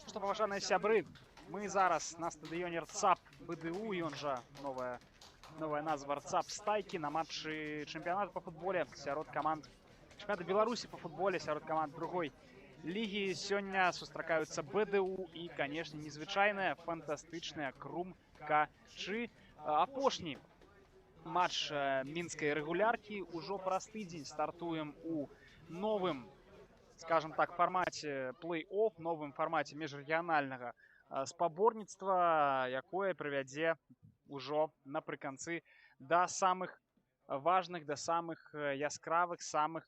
Што, паважаныя сябры, мы зараз на стадыёне РЦАП БДУ, ён жа новая назва РЦАП стайкі на матчы чэмпіянату па футболе сярод каманд чэмпіянату Беларусі па футболе сярод каманд другой лігі. Сёння сустракаюцца БДУ і, канешне, незвычайныя, фантастычныя Крумкачы. Апошні матч мінскай рэгуляркі ўжо праз тыдзень стартуем у новым, скажем так, формате плей-офф, новым формате межрэгіянальнага спаборніцтва, якое прывядзе ўжо напрыканцы да самых важных, да самых яскравых, самых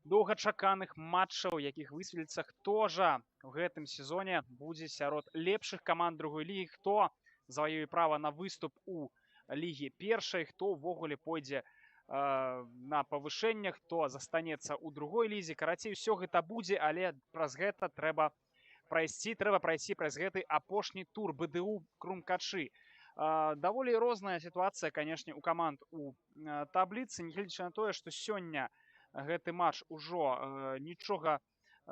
доўгачаканых матчаў, якіх высветліцца, хто жа в гэтым сезоне будзе сярод лепшых каманд другой лігі, хто заваюе права на выступ у лігі першай, хто ўвогуле пойдзе на павышэнне, хто застанецца ў другой лізе. Карацей, усё гэта будзе, але праз гэта трэба прайсці праз гэты апошні тур. БДУ Крумкачы. Даволі розная сітуацыя, канешне, у каманд у табліцы, нягледзячы на тое, што сёння гэты матч ужо нічога,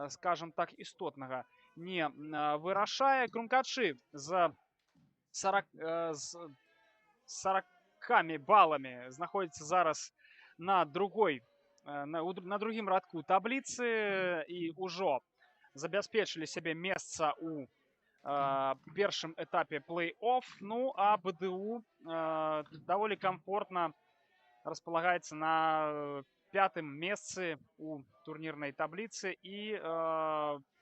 скажем так, істотнага не вырашае. Крумкачы з 40 баламі знаходзіцца зараз на другім радку табліцы і ўжо забяспечылі сябе месца у першым этапе плей-офф. Ну, а БДУ даволі камфортна располагаецца на 5-м месцы у турнірнай табліцы і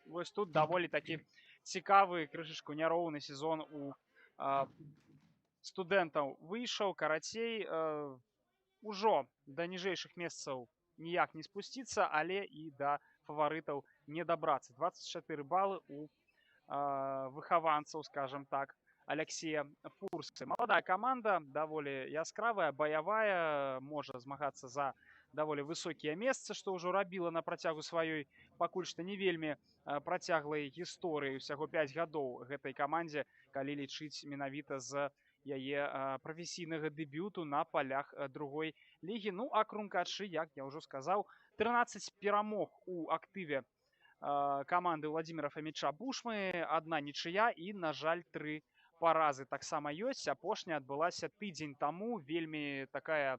вось тут даволі такі цікавы, крышачку няроўны сезон у студэнтаў выйшаў. Карацей, ужо да ніжэйшых месцаў ніяк не спусціцца, але і да фаварытаў не дабрацца. 24 балы у выхаванцаў, скажем так, Алексея Фурсы. Маладая каманда, даволі яскравая, баявая, можа змагацца за даволі высокія месцы, што ўжо рабіла на працягу сваёй пакуль што не вельмі працяглай гісторыі. Усяго 5 гадоў гэтай камандзе, калі лічыць менавіта з яе прафесійнага дэбюту на палях другой лігі. Ну, а крумкачы, як я ўжо сказаў, 13 перамог у актыве каманды Владимира Фомича Бушмы, одна нічыя і, на жаль, 3 паразы таксама ёсць. Апошняя адбылася тыдзень таму. Вельмі такая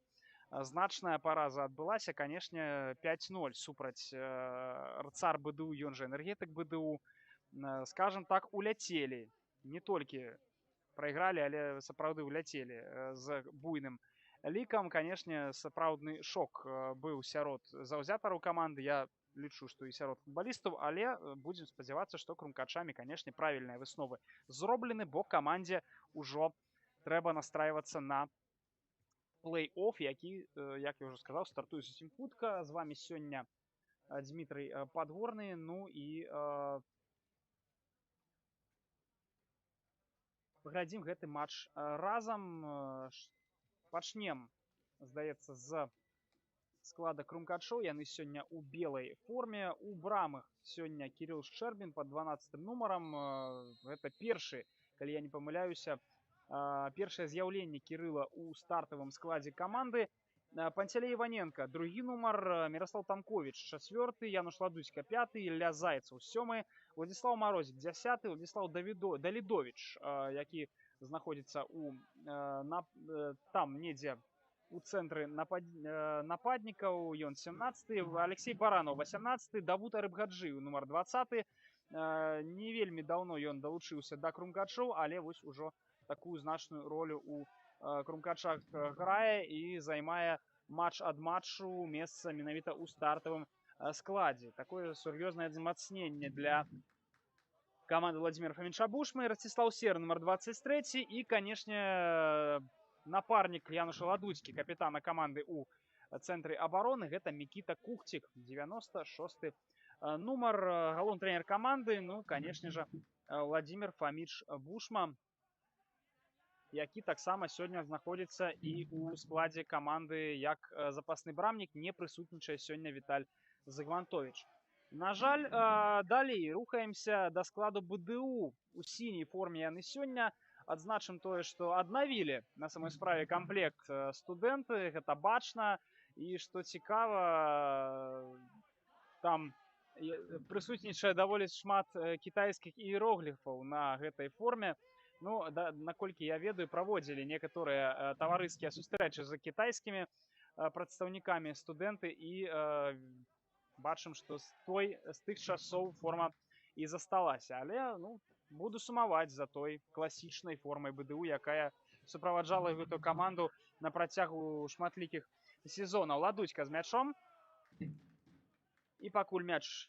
значная параза адбылася, канешне, 5-0 супраць РЦАР БДУ, ён жа энергетык БДУ. Скажем так, уляцелі. Не толькі прайгралі, але сапраўды уляцелі з буйным лікам. Канешне, сапраўдны шок быў сярод заўзятараў каманды. Я лічу, што і сярод футбалістаў, але будзем спадзявацца, што крумкачамі, канешне, правільныя высновы зроблены, бо камандзе ўжо трэба настрайвацца на плей-офф, які, як я ўжо сказаў, стартуе зусім хутка. З вамі сёння Дмітрый Падгорны. Ну і паглядзім гэты матч разам. Пачнем, здаецца, з склада крумкачоў. Яны сёння ў белай форме. У брамах сёння Кирилл Шчэрбін под 12 нумарам. Гэта першы, калі я не памыляюся, першае з'яўленне Кирилла ў стартавым складзе каманды. Пантелей Іваненко, другі нумар, Мирослав Тамкович, чацвёрты, Януш Ладуцька, пяты, Ілля Зайцаў, сёмы, Владислав Марозик, 10-й, Владислав Далідович, які знаходзіцца там недзе у цэнтры нападнікаў, ён 17-й, Алексей Баранов, 18-й, Давуд Арыбгаджыў, нумар 20-й. Не вельмі даўно ён далучыўся да крумкачоў, але вось ужо такую значную ролю у крумкачах грае і займае матч ад матчу месца менавіта ў стартавым складзе. Такое сур'ёзнае змацненне для каманды Владимира Фомича Бушмы. Ростислав Сер, нумар 23, і, канешне, напарнік Януша Ладуцькі, капітана каманды ў цэнтры абароны, гэта Мікіта Кухцік, 96 нумар, галоўны трэнер каманды, ну, канешне жа, Владимир Фомич Бушма, які таксама сёння знаходзіцца і ў складзе каманды як запасны брамнік. Не прысутнічае сёння Віталь Загвантович. На жаль, далей рухаемся да складу БДУ. У сіняй форме яны сёння. Адзначым тое, што аднавілі на самой справе камплект студэнты, гэта бачна. І што цікава, там прысутнічае даволі шмат кітайскіх іерогліфаў на гэтай форме. Ну, наколькі я ведаю, праводзілі некаторыя таварыскія сустрэчы з кітайскімі прадстаўнікамі студэнты, і бачым, што з тых часоў форма і засталася. Але, ну, буду сумаваць за той класічнай формай БДУ, якая суправаджала гэтую каманду на працягу шматлікіх сезонаў. Ладуцька з мячом. І пакуль мяч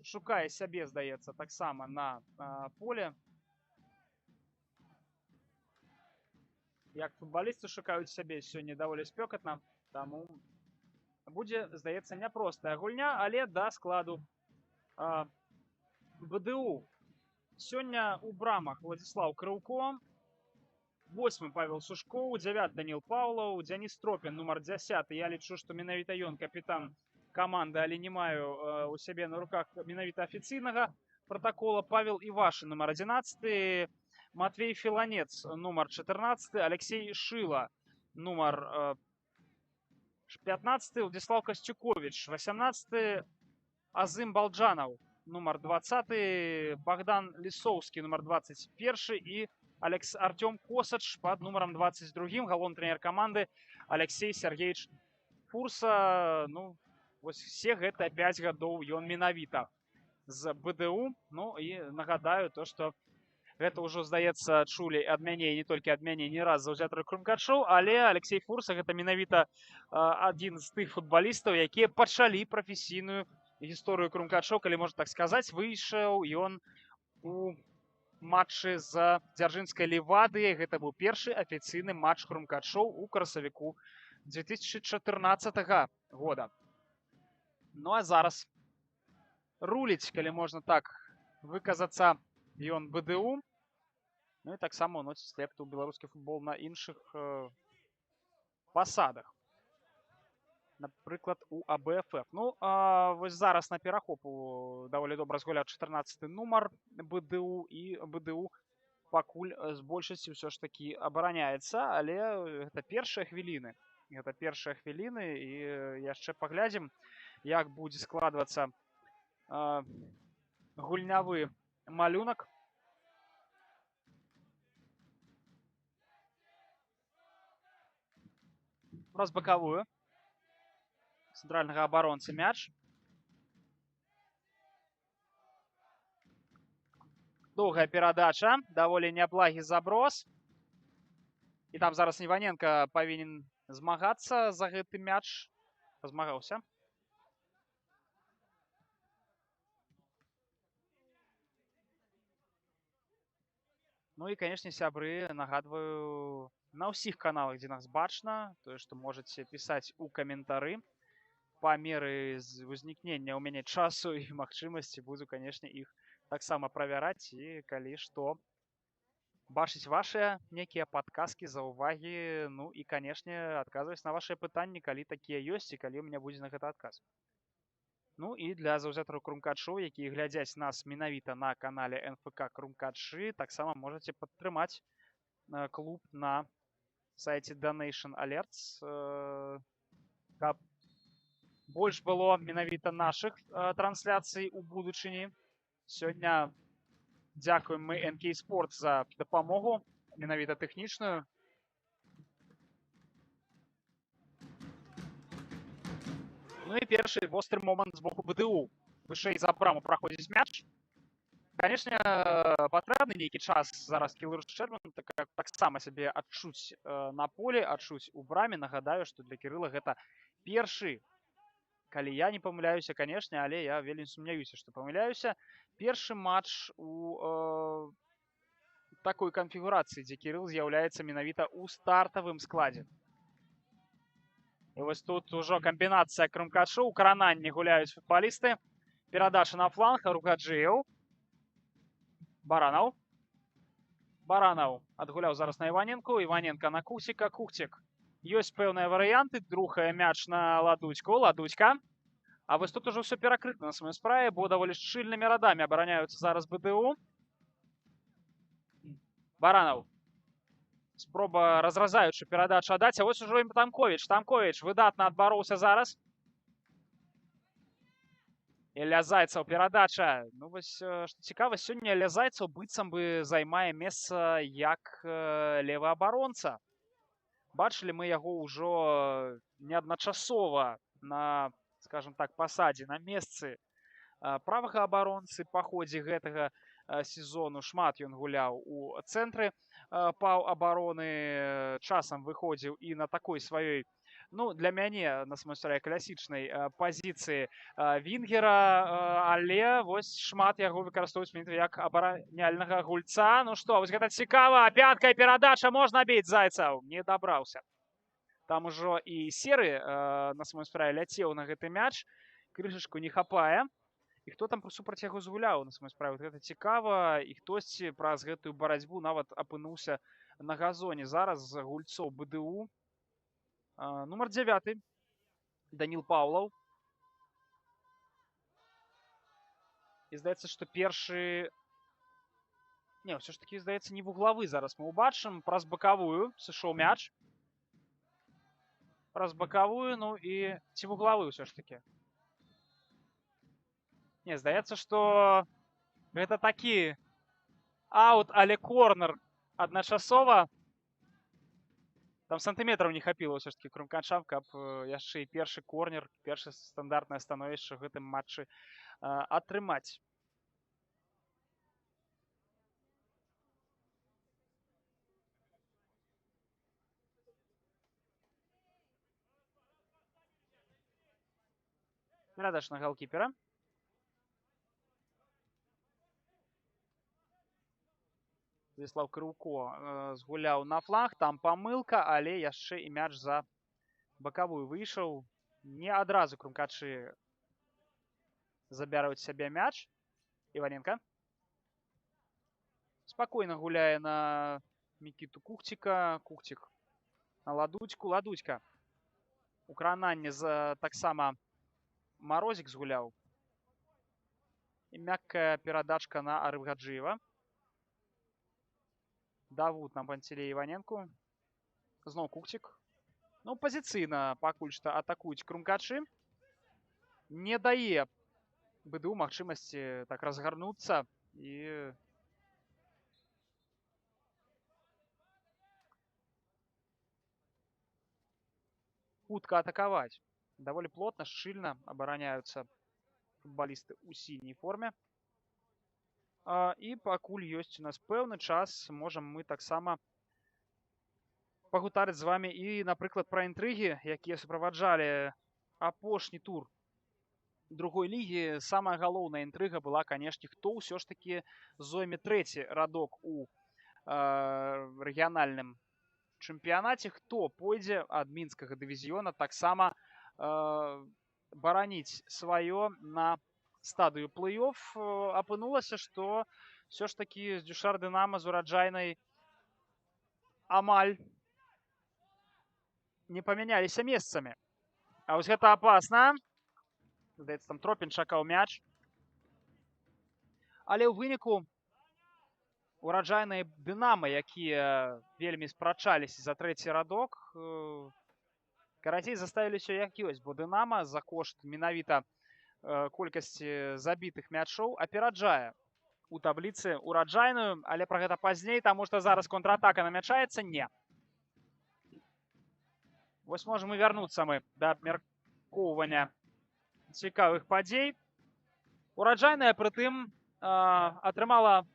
шукае сябе, здаецца, таксама на поле. Як футбалісты шукаюць сябе сёння даволі спёкатна, таму будзе, здаецца, няпростая гульня, але да складу БДУ. Сёння ў брамах Владислав Крыўко, 8-й Павел Сушкоў, 9-й Даніл Паўлаў, Дзяніс Тропін, нумар 10-й. Я лічу, што менавіта ён капітан каманды, але не маю у сябе на руках менавіта афіцыйнага протакола. Павел Івашын, нумар 11-й. Матвей Филонец, нумар 14, Алексей Шила, нумар 15, Владислав Костюкович, 18, Азым Балджанов, нумар 20, Богдан Лисовский, нумар 21, и Артем Косач под нумаром 22, галоўны трэнер команды Алексей Сергеевич Фурса. Ну, вось все гэта 5 гадоў ён менавіта з БДУ. Ну і нагадаю то, што гэта ўжо, здаецца, чулі ад мяне, не толькі ад мяне, не раз заўзятары крумкачоў, але Алексей Фурса гэта менавіта адзін з тых футбалістаў, якія пачалі прафесійную гісторыю крумкачоў, калі можна так сказаць. Выйшаў ён у матчы з дзяржынскай Левадыяй. Гэта быў першы афіцыйны матч крумкачоў у красавіку 2014 года. Ну а зараз руліць, калі можна так выказацца, ён БДУ. Ну і таксама уносіць лепту ў беларускі футбол на іншых пасадах. Напрыклад, у АБФФ. Ну, вось зараз на перахопу даволі добра згуляў 14-й нумар БДУ, і БДУ пакуль з большасцю ўсё ж такі абараняецца, але гэта першыя хвіліны. Гэта першыя хвіліны, і яшчэ паглядзім, як будзе складвацца гульнявы малюнак. Праз бакавую цэнтральнага абаронцы мяч. Доўгая перадача, даволі няблагі заброс. І там зараз Іваненка павінен змагацца за гэты мяч. Змагаўся. Ну і, канешне, сябры, нагадваю, на ўсіх каналах, дзе нас бачна, тое, што можаце пісаць у каментары. Па меры ўзнікнення ў мяне часу і магчымасці буду, канешне, іх таксама правяраць, і калі што, бачыць вашыя некія падказкі, заўвагі, ну і, канешне, адказваць на вашыя пытанні, калі такія ёсць і калі ў мяне будзе на гэта адказ. Ну і для заўзятараў Крумкачоў, якія глядзяць нас менавіта на канале НФК Крумкачы, таксама можаце падтрымаць клуб на сайце Donation Alerts, каб больш было менавіта нашых трансляцый у будучыні. Сёння дзякуем мы НК Спорт за дапамогу, менавіта тэхнічную. Ну і першы востры момант з боку БДУ. Вышэй за браму праходзіць мяч. Канешне, патрэбны нейкі час зараз Кілер Шчэрбан таксама сябе адчуць на полі, адчуць у браме. Нагадаю, што для Кірыла гэта першы, калі я не памыляюся, канешне, але я вельмі сумняюся, што памыляюся, першы матч у такой канфігурацыі, дзе Кірыл з'яўляецца менавіта ў стартавым складзе. І вось тут ужо камбінацыя Крумкачоў, у карананні гуляюць футбалісты. Перадача на фланг, Ругаджыеў. Баранаў. Баранаў адгуляў зараз на Іваненку. Іваненка на Кухціка. Кухцік. Ёсць пэўныя варыянты. Рухае мяч на Ладуцьку. Ладуцька. А вось тут ужо ўсё перакрыта на сваёй справе, бо даволі шчыльнымі радамі абараняюцца зараз БДУ. Баранаў. Спроба разразаючы перадачу аддаць. А вось ужо ім Тамковіч. Тамковіч выдатна адбароўся зараз. Ілля Зайцаў перадача. Ну вось, што цікава, сёння Ілля Зайцаў быццам бы займае месца як левы абаронца. Бачылі мы яго ўжо неадначасова на, скажем так, пасадзе, на месцы правага абаронцы па ходзе гэтага сезону. Шмат ён гуляў у цэнтры паўабароны, часам выходзіў і на такой сваёй, ну, для мяне, на самой справе, класічнай пазіцыі вінгера, але вось шмат яго выкарыстоўваюць як абараняльнага гульца. Ну што, вось гэта цікава, пяткая перадача, можна біць, Зайцаў, не дабраўся. Там ужо і серы, на самой справе, ляцеў на гэты мяч, крышачку не хапае. І хто там супраць яго згуляў, на самой справе, гэта цікава, і хтосьці праз гэтую барацьбу нават апынуўся на газоне. Зараз гульцоў БДУ. Нумар 9, Даніл Паўлаў. І здаецца, што першы... Не, ўсё ж такі, здаецца, не вуглавы зараз мы ўбачым. Праз бакавую сышоў мяч. Праз бакавую, ну і ці вуглавы ўсё ж такі. Не, здаецца, што гэта такі аут, але корнер адначасова. Там сантыметраў не хапіла ўсё ж такі Крумкачам, каб яшчэ і першы корнер, першы стандартнае становішча ў гэтым матчы атрымаць. Перадач на галкіпера. Владислав Крыўко згуляў на фланг, там памылка, але яшчэ і мяч за Бакавую выйшаў. Не адразу крумкачы забяруць сябе мяч. Іваненко. Спакойна гуляе на Мікіту Кухціка. Кухцік на Ладуцьку. Ладуцька. Укрананне таксама Марозік згуляў. І мяккая перадачка на Арыфгаджыева. Давуд на Пантелея Іваненку. Зноў Кухцік. Ну, пазіцыйна пакуль што атакуюць крумкачы. Не дае БДУ магчымасці так разгарнуцца і хутка атакаваць. Даволі плотна, шчыльна абараняюцца футбалісты ў сіняй форме. І пакуль ёсць у нас пэўны час, можам мы таксама пагутарыць з вами і, напрыклад, пра інтрыгі, якія суправаджалі апошні тур другой лігі. Самая галоўная інтрыга была, канешне, хто ўсё ж такі зойме трэці радок у рэгіянальным чэмпіянаце, хто пойдзе ад мінскага дывізіёна таксама бараніць сваё на стадыю плэй-офф. Апынулася, што ўсё ж такі з Дюшар Дынама з Ураджайнай амаль не памяняліся месцамі. А вось гэта апасна. Здаецца, там Тропін чакаў мяч. Але ў выніку Ураджайныя Дынама, якія вельмі спрачаліся за трэці радок, карацей заставілі ўсё як ёсць, бо Дынама за кошт менавіта колькасці забітых мячоў апераджае у табліцы Ураджайную, але пра гэта пазней, таму што зараз контратака намячаецца. Не. Вось можам і вярнуцца мы да абмяркоўвання цікавых падзей. Ураджайная прытым атрымала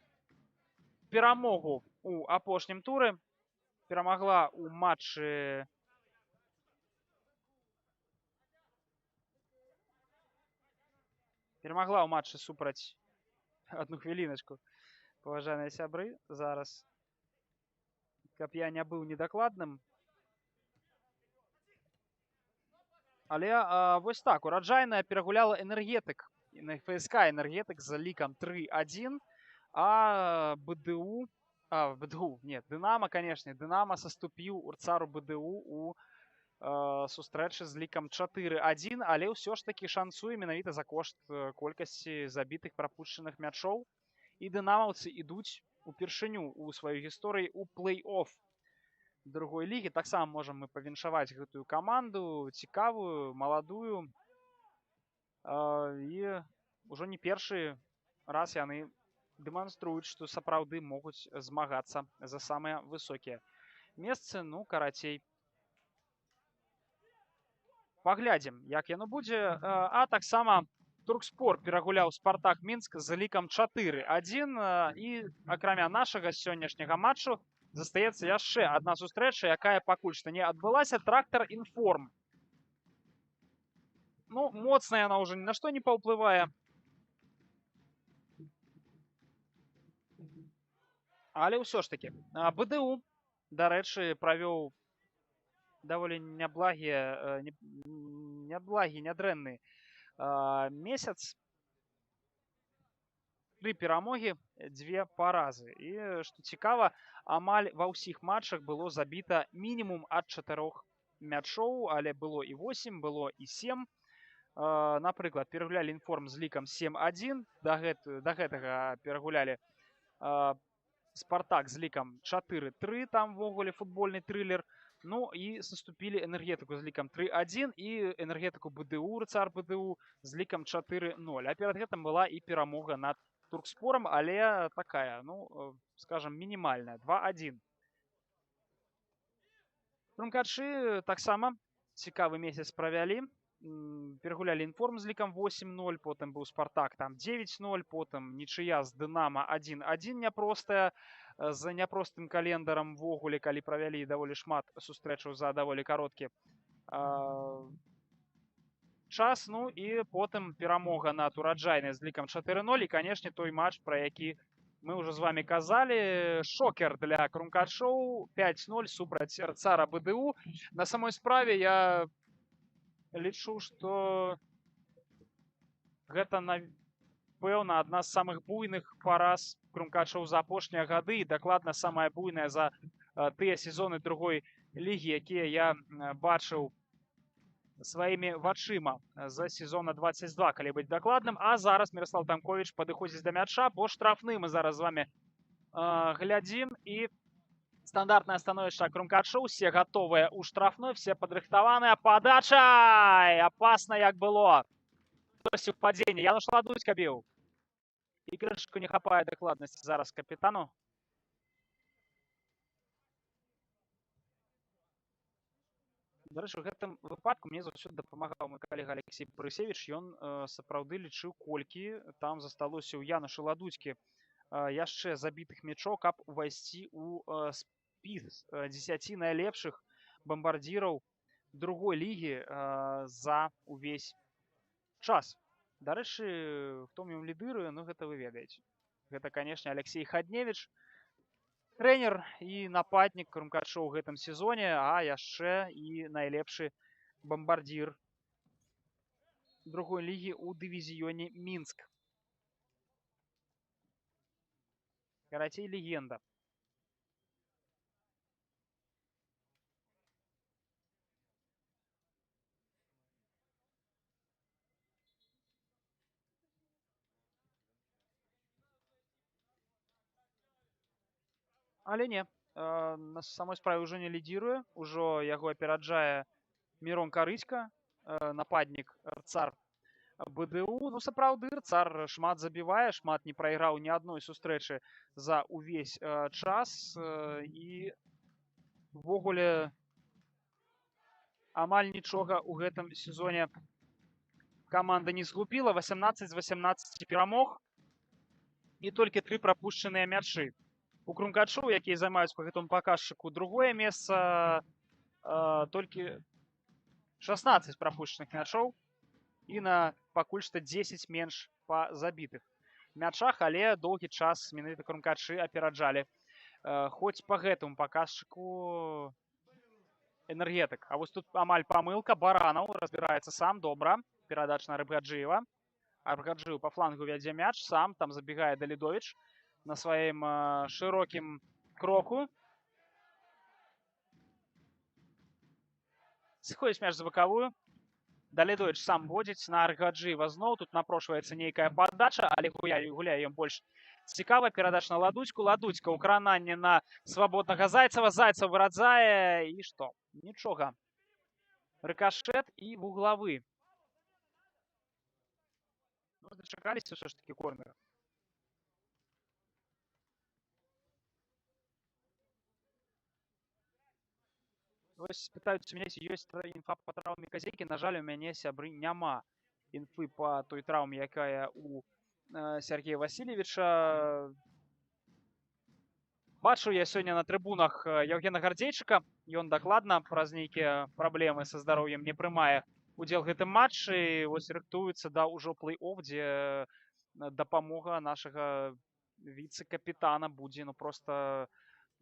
перамогу у апошнім туры. Перамагла ў матчы супраць... Одну хвіліначку, паважаныя сябры, зараз, каб я не быў недакладным. Але вось так, Ураджайная перагуляла Энергетык. ФСК Энергетык з лікам 3-1, а БДУ... нет, Дынама, канешне, Дынама саступіў Урцару БДУ у сустрэчы з лікам 4-1, але ўсё ж такі шансуе менавіта за кошт колькасці забітых прапушчаных мячоў. І дынамаўцы ідуць упершыню ў сваёй гісторыі ў плэй-офф другой лігі. Таксама можам мы павіншаваць гэтую каманду, цікавую, маладую. І ўжо не першы раз яны дэманструюць, што сапраўды могуць змагацца за самыя высокія месцы. Ну, карацей, паглядзім, як яно будзе. А таксама Туркспорт перагуляў Спартак Мінск з лікам 4-1. І акрамя нашага сённяшняга матчу застаецца яшчэ адна сустрэча, якая пакуль што не адбылася. Трактар Інформ. Ну, моцна яна ўжо ні на што не паўплывае. Але ўсё ж такі. БДУ, дарэчы, правёў даволі нядрэнны месяц. 3 перамогі, 2 паразы. І, што цікава, амаль ва ўсіх матчах было забіта мінімум ад 4 мячоў, але было і 8, было і 7. Напрыклад, перагулялі Інформ з лікам 7-1. Да гэтага перагулялі Спартак з лікам 4-3, там ввогуле футбольны трылер. Ну і саступілі Энергетыку з лікам 3-1 і Энергетыку БДУ, Урцар БДУ з лікам 4-0. А перад гэтым была і перамога над Туркспором, але такая, ну, скажем, мінімальная, 2-1. Крумкачы таксама цікавы месяц правялі. Перагулялі Інформ з лікам 8-0, потым быў Спартак там 9-0, потым нічыя з Дынама 1-1 няпростая, з няпростым календарам ввогуле, калі правялі даволі шмат сустрэчаў за даволі кароткі час. Ну і потым перамога над Ураджайнай з лікам 4-0 і, канешне, той матч, пра які мы уже з вами казалі, шокер для Крумкашоў 5-0 супраць РЦАРа БДУ. На самой справе я лічу, што гэта, напэўна, адна з самых буйных параз Крумкашоў за апошнія гады і дакладна самая буйная за тыя сезоны другой лігі, якія я бачыў сваімі вачыма за сезона 22, калі быць дакладным. А зараз Міраслаў Тамковіч падыходзіць да мяча, бо штрафны мы зараз з вами глядзім. І стандартнае становішча Крумкашоў, все гатовыя ў штрафной, все падрыхтаваныя. Падача! Апасна як было. Досі ў падзенні. Януш Ладуцька біў. І крышку не хапае дакладнасці зараз капітану. До рэчы, у гэтым выпадку мне заўсёды дапамагаў мой калега Алексей Прысевіч. Ён сапраўды лічыў, колькі там засталося ў Януша Ладуцькі яшчэ забітых мячоў, каб увайсці ў спіс 10 найлепшых бамбардзіраў другой лігі за увесь час. Дарэчы, хто ў ім лідыруе, ну гэта вы ведаеце. Гэта, канешне, Алексей Хадневіч, трэнер і нападнік Крумкашоў у гэтым сезоне, а яшчэ і найлепшы бамбардзір другой лігі ў дывізіёне Мінск. Карацей, легенда. Але не, на самой справе ўжо не лідзіруе, ужо яго апераджае Мірон Карыцька, нападнік РЦАР БДУ. Ну, сапраўды, РЦАР шмат забівае, шмат не прайграў ні адной сустрэчы за ўвесь час. І ввогуле амаль нічога ў гэтым сезоне каманда не згубіла. 18 з 18 перамог і толькі 3 прапушчаныя мячы. У Крумкашоў, якія займаюць па гэтому паказчыку другое месца, толькі 16 прапушчаных мячоў і на пакуль што 10 менш па забітых мячах, але доўгі час менавіта крумкачы апераджалі. Хоць па гэтаму паказчыку энергетык. А вось тут амаль памылка. Баранаў разбіраецца сам, добра. Перадача на Рыбгаджыева. Рыбгаджыев па флангу вядзе мяч, сам там забегае Далідовіч на сваім шырокім кроку. Сыходзіць мяч за бакавую. Далідовіч сам водзіць на Рыбгаджыева зноў. Тут напрошваецца нейкая падача, але гуляе ён больш цікава. Перадача на Ладуцьку. Ладуцька ўкрананне на свабоднага Зайцева. Зайцев вырадзае. І што? Нічога. Рыкашэт і вуглавы. Ну, дачакаліся ўсё ж такі корнера. Вось пытаюцца мяне, ці ёсць інфа па траўме Казейкі. На жаль, у мяне, сябры, няма інфы па той траўме, якая у Сергея Васильевича. Бачыў я сёння на трыбунах Евгена Гардзейчыка. Ён дакладна праз нейкія праблемы са здароўем не прымае удзел гэтым матчы. Вось рыхтуецца да ўжо плэй-офф, дзе дапамога нашага віцэ-капітана будзе ну проста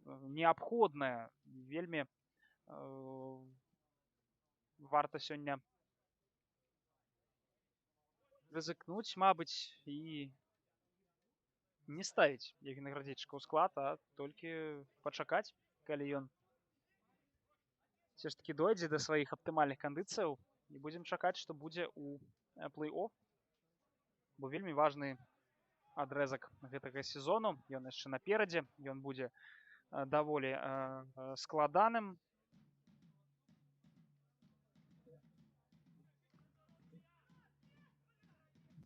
неабходная. Вельмі варта сёння рызыкнуць, мабыць, і не ставіць Евгена Гардзейчыка ў склад, а толькі пачакаць, калі ён все ж таки дойдзе да сваіх аптымальных кандыцыяў, і будзем чакаць, што будзе ў плэй-офф, бо вельмі важны адрэзак гэтага сезону. Ён яшчэ наперадзе, ён будзе даволі складаным.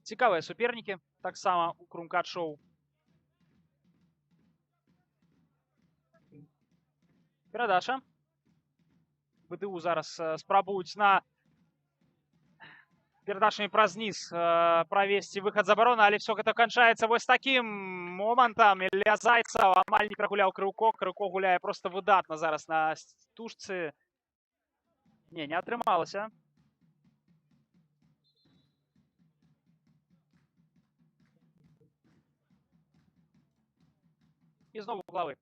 Цікавыя супернікі таксама у Крумкашоў. Перадача. БДУ зараз спрабуюць на перадачамі праз ніз правесці выхад з абароны, але все гэта канчаецца вось такім момантам. Ілля Зайцев амаль не прагуляў Крыўко. Крыўко гуляе проста выдатна зараз на стужцы. Не атрымалася. І знову угловы.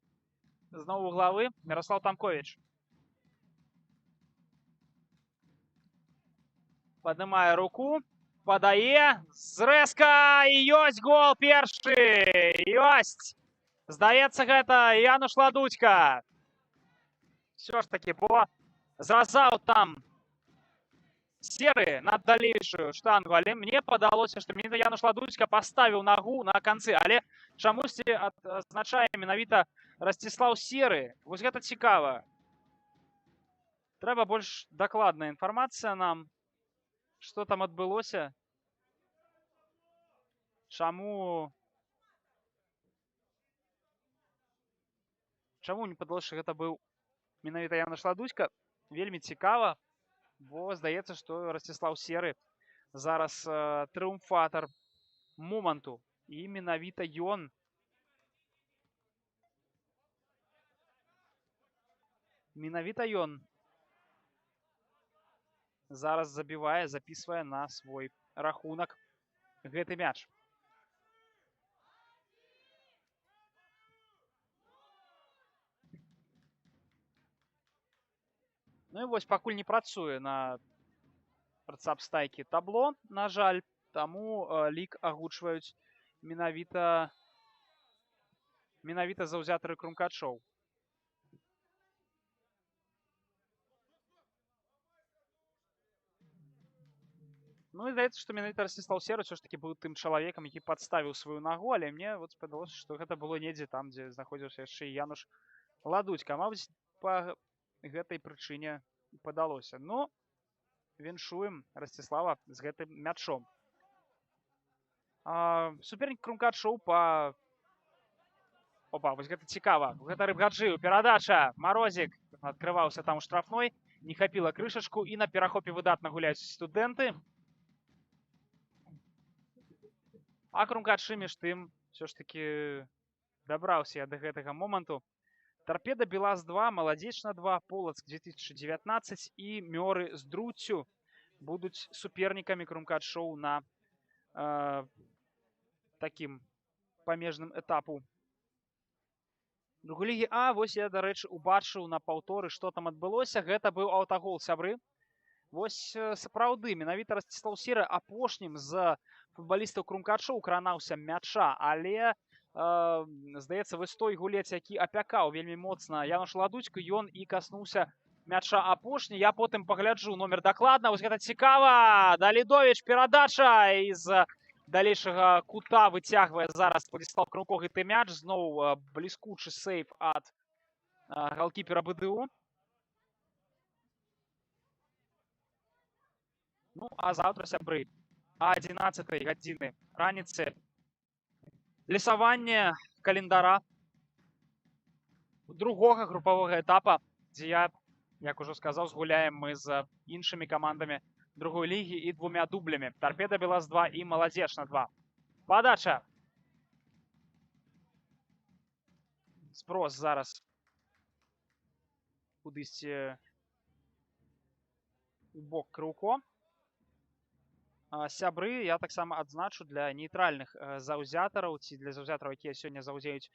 Знову угловы. Мирослав Тамкович. Поднимае руку. Падае. Зрэзка. І ёсць гол першы. Ёсць. Здаецца, гэта Януш Ладудзька. Все ж таки, бо зразаў там серы на далейшую штангу, але мне падалося, што менавіта Януш Ладудзька паставіў нагу на канцы, але чамусьці адзначае менавіта Расціслаў Серы. Вось гэта цікава. Трэба больш дакладная інфармацыя нам, што там адбылося. Чаму не падалося, што гэта быў менавіта Януш Ладудзька? Вельмі цікава, бо здаецца, што Расціслаў Серы зараз трыумфатар моманту. І менавіта ён зараз забівае, запісвае на свой рахунак гэты мяч. Ну і вось пакуль не працуе на цап-стайкі табло, на жаль, таму лік агучваюць менавіта заўзятары крумкачоў. Ну і здаецца, што менавіта Расціслаў Серы ўсё ж такі быў тым чалавекам, які падставіў сваю нагу, але мне вот спадалося, што гэта было недзе там, дзе знаходзіўся яшчэ і Януш Ладудзька. Мабыць, па гэтай прычыне падалося. Ну, віншуем Расціслава з гэтым мячом. Супернік крумкачоў па... Опа, вось гэта цікава. Гэта Рыбгаджыеў. Перадача. Марозік адкрываўся там у штрафной. Не хапіла крышачку. І на перахопе выдатна гуляюць студэнты. А крумкачы між тым все ж таки дабраўся да гэтага моманту. Торпеда Белаз-2, Маладзечна 2, Полацк 2019 і Мёры з Друццю будуць супернікамі крумкачоў на такім памежным этапу другой лігі А. Вось я, дарэчы, убачыў на паўторы, што там адбылося. Гэта быў аўтагол, сябры. Вось сапраўды, менавіта Расціслаў Серы апошнім з футбалістаў крумкачоў кранаўся мяча, але здаецца, вось той гулец, які апякаў вельмі моцна Януш Ладудзьку, ён і каснуўся мяча апошні. Я потым пагляджу номер дакладна. Вось гэта цікава. Далідовіч, перадача з далейшага кута выцягвае зараз Владзіслаў Крумко гэты мяч. Зноў бліскучы сейф ад галкіпера БДУ. Ну, а заўтра, сябры, о 11 гадзіны раніцы лісаванне календара другога групавога этапа, дзе я, як ужо сказаў, згуляем мы з іншымі камандамі другой лігі і двумя дублямі. Торпеда Белаз-2 і Маладзечна 2. Падача. Спрос зараз кудысьці у бок Крыўко. Сябры, я таксама адзначу для нейтральных заўзятараў ці для заўзятараў, якія сёння заўзеюць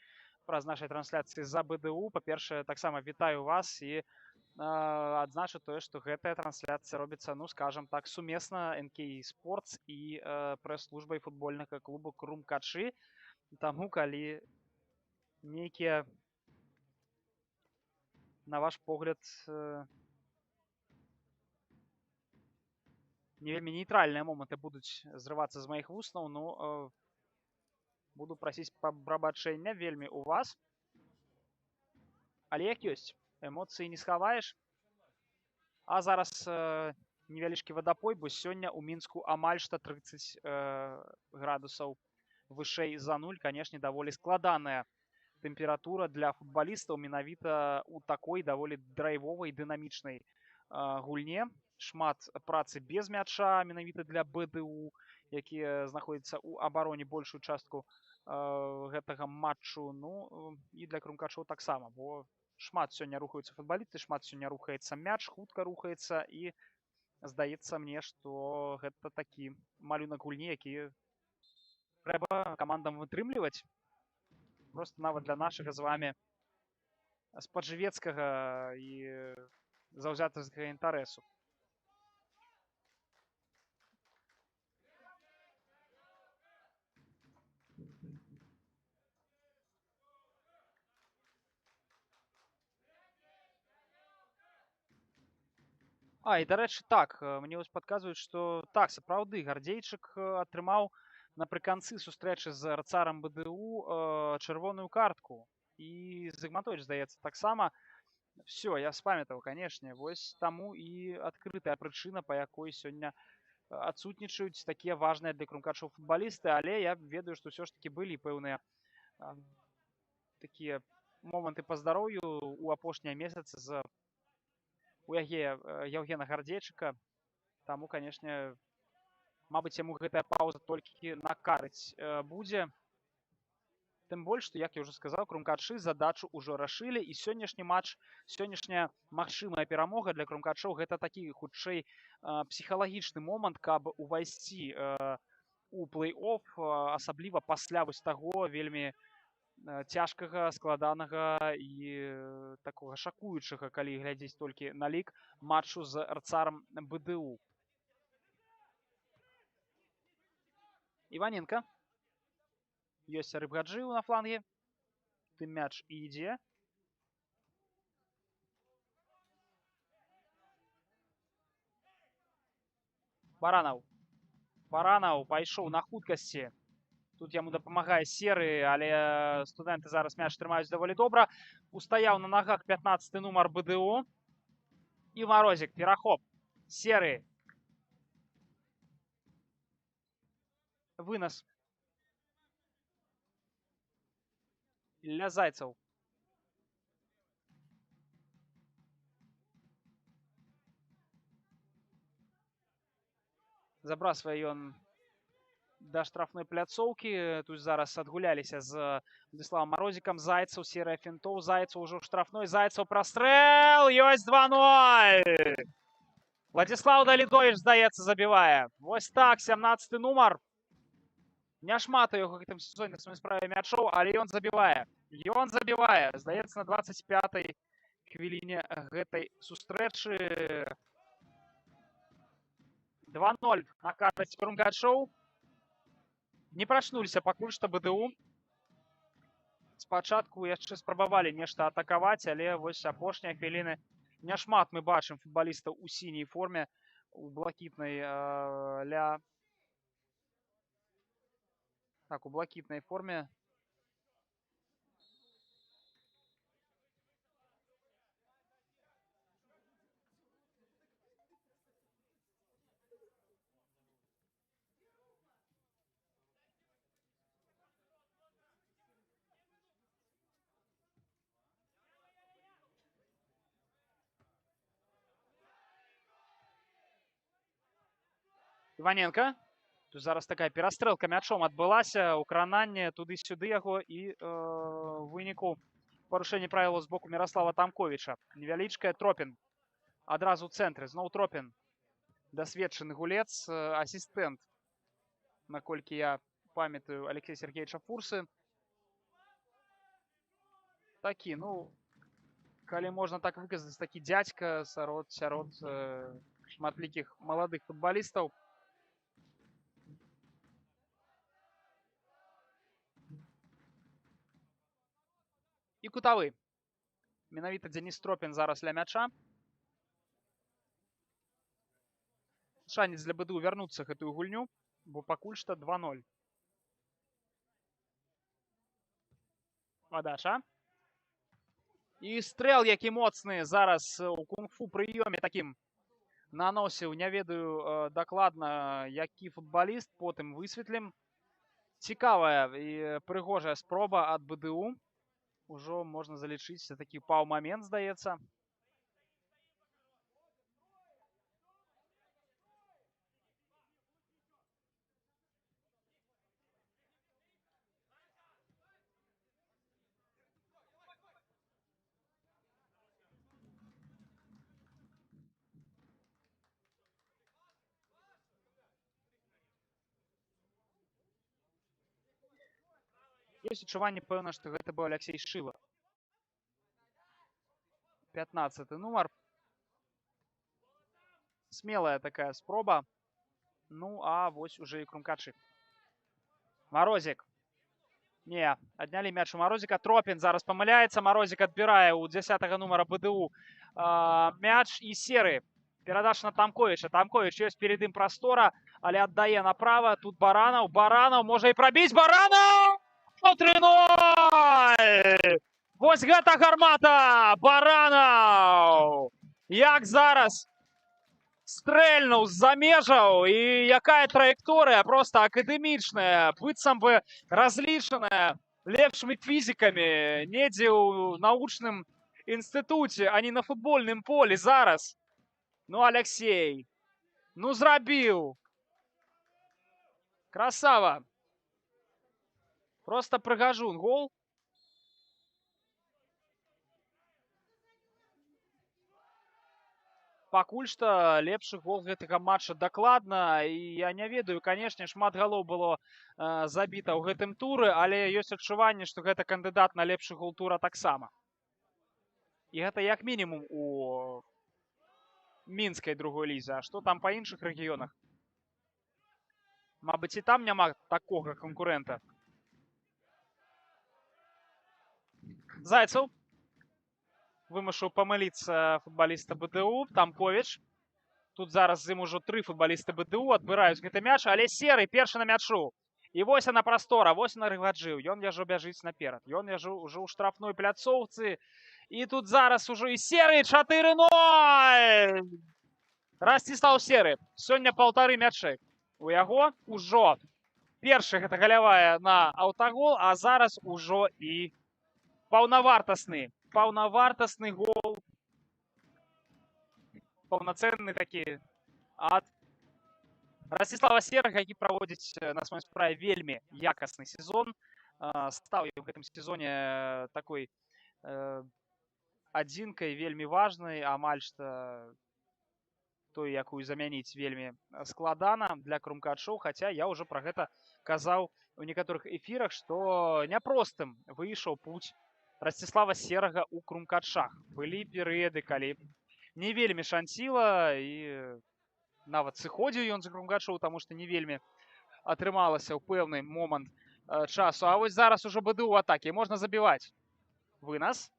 праз нашай трансляцыі за БДУ. Па-першае, таксама вітаю вас і адзначу тое, што гэтая трансляцыя робіцца, ну, скажам так, сумесна НК Спортс і прэс-службай футбольнага клуба Крумкачы. Таму, калі нейкія, на ваш погляд, не вельмі нейтральныя моманты будуць зрывацца з маіх вуснаў, ну, буду прасіць прабачэння вельмі у вас. Але як ёсць, эмоцыі не схаваеш. А зараз невялічкі вадапой, бо сёння ў Мінску амаль што 30 градусаў вышэй за нуль. Канешне, даволі складаная тэмпература для футбалістаў менавіта ў такой даволі драйвовай, дынамічнай гульне. Шмат працы без мяча менавіта для БДУ, якія знаходзяцца ў абароне большую частку гэтага матчу. Ну, і для крумкачоў таксама, бо шмат сёння рухаюцца футбалісты, шмат сёння рухаецца мяч, хутка рухаецца, і здаецца мне, што гэта такі малюнак гульні, які трэба камандам вытрымліваць. просто нават для нашага з вами спаджывецкага і заўзятарскага інтарэсу. І дарэчы, так, мне вось падказваюць, што так, сапраўды гардзейчык атрымаў напрыканцы сустрэчы з рцарам БДУ чырвоную картку. І Зыгматович, здаецца, таксама. Все, я спамятаў, канешне, вось таму і адкрытая прычына, па якой сёння адсутнічаюць такія важныя для крумкачоў футбалісты, але я ведаю, што ўсё ж такі былі пэўныя такія моманты па здароўю у апошнія месяцы у Яўгена Гардзейчыка. Таму, канешне, мабыць, яму гэтая паўза толькі накарыць будзе. Тым больш, што, як я ўжо сказаў, крумкачы задачу ўжо рашылі, і сённяшні матч, сённяшняя магчымая перамога для крумкачоў гэта такі, хутчэй, псіхалагічны момант, каб увайсці у плэй-оф, асабліва пасля вось таго вельмі цяжкага, складанага і такога шакуючага, калі глядзець толькі на лік, матчу з рцарам БДУ. Іваненка. Ёсць Рыбгаджыеў на фланге. Тым мяч і ідзе. Баранаў пайшоў на хуткасці. Тут яму дапамагае Серы, але студэнты зараз мяч трымаюць даволі добра. Устаяў на нагах 15-й нумар БДУ. І Марозік, перахоп. Серы. Вынос. Ілля Зайцаў. Забрасвае ён да штрафной пляцоўкі. Тут зараз адгуляліся з Владиславам Марозікам. Зайцаў, серыя фінтоў. Зайцаў ужо ў штрафной. Зайцаў прастрэл. Ёсць 2-0. Владислав Далідович, здаецца, забівае. Вось так, 17-й нумар. Няшмат у яго гэтым сезоне на сваёй справе мячоў, але ён забівае. Ён забівае. Здаецца, на 25-й хвіліне гэтай сустрэчы. 2-0 на карці крумкачоў. Не прачнуліся пакуль што БДУ. Спачатку яшчэ спрабавалі нешта атакаваць, але вось апошнія хвіліны няшмат мы бачым футбалістаў у сіняй форме, у блакітнай у блакітнай форме. Іваненка. Тут зараз такая перастрэлка мячом адбылася, укрананне туды-сюды яго і выніку парушэння правілаў з боку Міраслава Тамковіча. Невялічкая. Тропін. Адразу ў цэнтры. Зноў Тропін. Дасведчаны гулец, асістэнт, наколькі я памятаю, Алексея Сергеевича Фурсы. Такі, калі можна так выказаць, такі дзядзька сярод шматлікіх маладых футбалістаў. І кутавы. Менавіта Дзеніс Тропін зараз ля мяча. Шанец для БДУ вярнуцца гэтую гульню, бо пакуль што 2-0. Падача. І стрэл, які моцны зараз у кунг-фу прыёме такім наносіў, не ведаю дакладна, які футбаліст, потым высветлім. Цікавая і прыгожая спроба ад БДУ. Ужо можна залічыць такі паўмамент, здаецца. Ёсць адчуванне, пэўна, што гэта быў Алексей Шыла. 15-й нумар. Смелая такая спроба. Ну, а вось уже і крумкачы. Марозік. Не, аднялі мяч у Марозіка. Тропін зараз памыляецца. Марозік адбірае у 10-го нумара БДУ мяч і серы. Перадача на Тамковіча. Тамковіч ёсць перед ім прастора, але аддае направа. Тут Баранаў. Баранаў можа і прабіць. Баранаў! 3-0! Вось гэта гармата! Баранаў! Як зараз стрэльнуў з-за межаў, і якая траекторыя просто акадэмічная, быццам бы разлічаная лепшымі фізікамі недзе ў научным інстытуце, а не на футбольным полі зараз. Ну, Алексей, ну зрабіў. Красава. Просто прыгажун гол. Пакуль што лепшы гол гэтага матча дакладна. І я не ведаю, канешне, шмат галоў было забіта ў гэтым туры, але ёсць адчуванне, што гэта кандыдат на лепшы гол тура таксама. І гэта як мінімум у мінскай другой лізе. А што там па іншых рэгіёнах? Мабыць, і там няма такога канкурэнта. Зайцаў. Вымушаў памыліцца футбаліста БДУ. Тамковіч. Тут зараз з ім ужо 3 футбалісты БДУ адбіраюць гэты мяч, але серый першы на мячу. І вось яна прастора, вось яна рыгаджыў. Ён яжо бяжыць наперад. Ён яжо ўжо ў штрафной пляцоўцы. І тут зараз ужо і серый 4-0! Расціслаў Серы. Сёння 1,5 мячы. У яго ўжо першы гэта галявая на аўтагол, а зараз ужо і паўнавартасны гол. Паўнацэнны такі ад Расціслава Серага, які праводзіць на сваёй справе вельмі якасны сезон. Стаў ў гэтым сезоне такой адзінкай вельмі важнай, амаль што той, якую замяніць вельмі складана для крумкачоў, хаця я ўжо пра гэта казаў у некаторых эфірах, што няпростым выйшаў путь Расціслава Серага ў крумкачах. Былі перыяды, калі не вельмі шанціла, і нават сыходзіў ён з крумкачоў, таму што не вельмі атрымалася ў пэўны момант часу. А вось зараз ужо БДУ ў атакі. Можна забіваць. Вынас.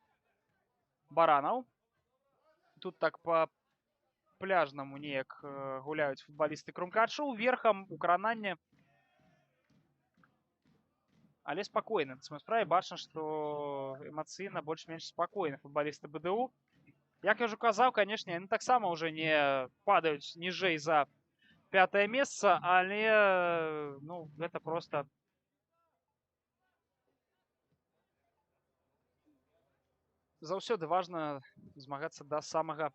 Баранаў. Тут так па пляжнаму неяк гуляюць футбалісты крумкачоў. Верхам у крананне. Але спакойна. На самой справе бачна, што эмацыйна больш-менш спакойны футбалісты БДУ. Як я ўжо казаў, канешне, яны таксама ўжо не падаюць ніжэй за 5-е месца, але ну, гэта проста заўсёды важна змагацца да самага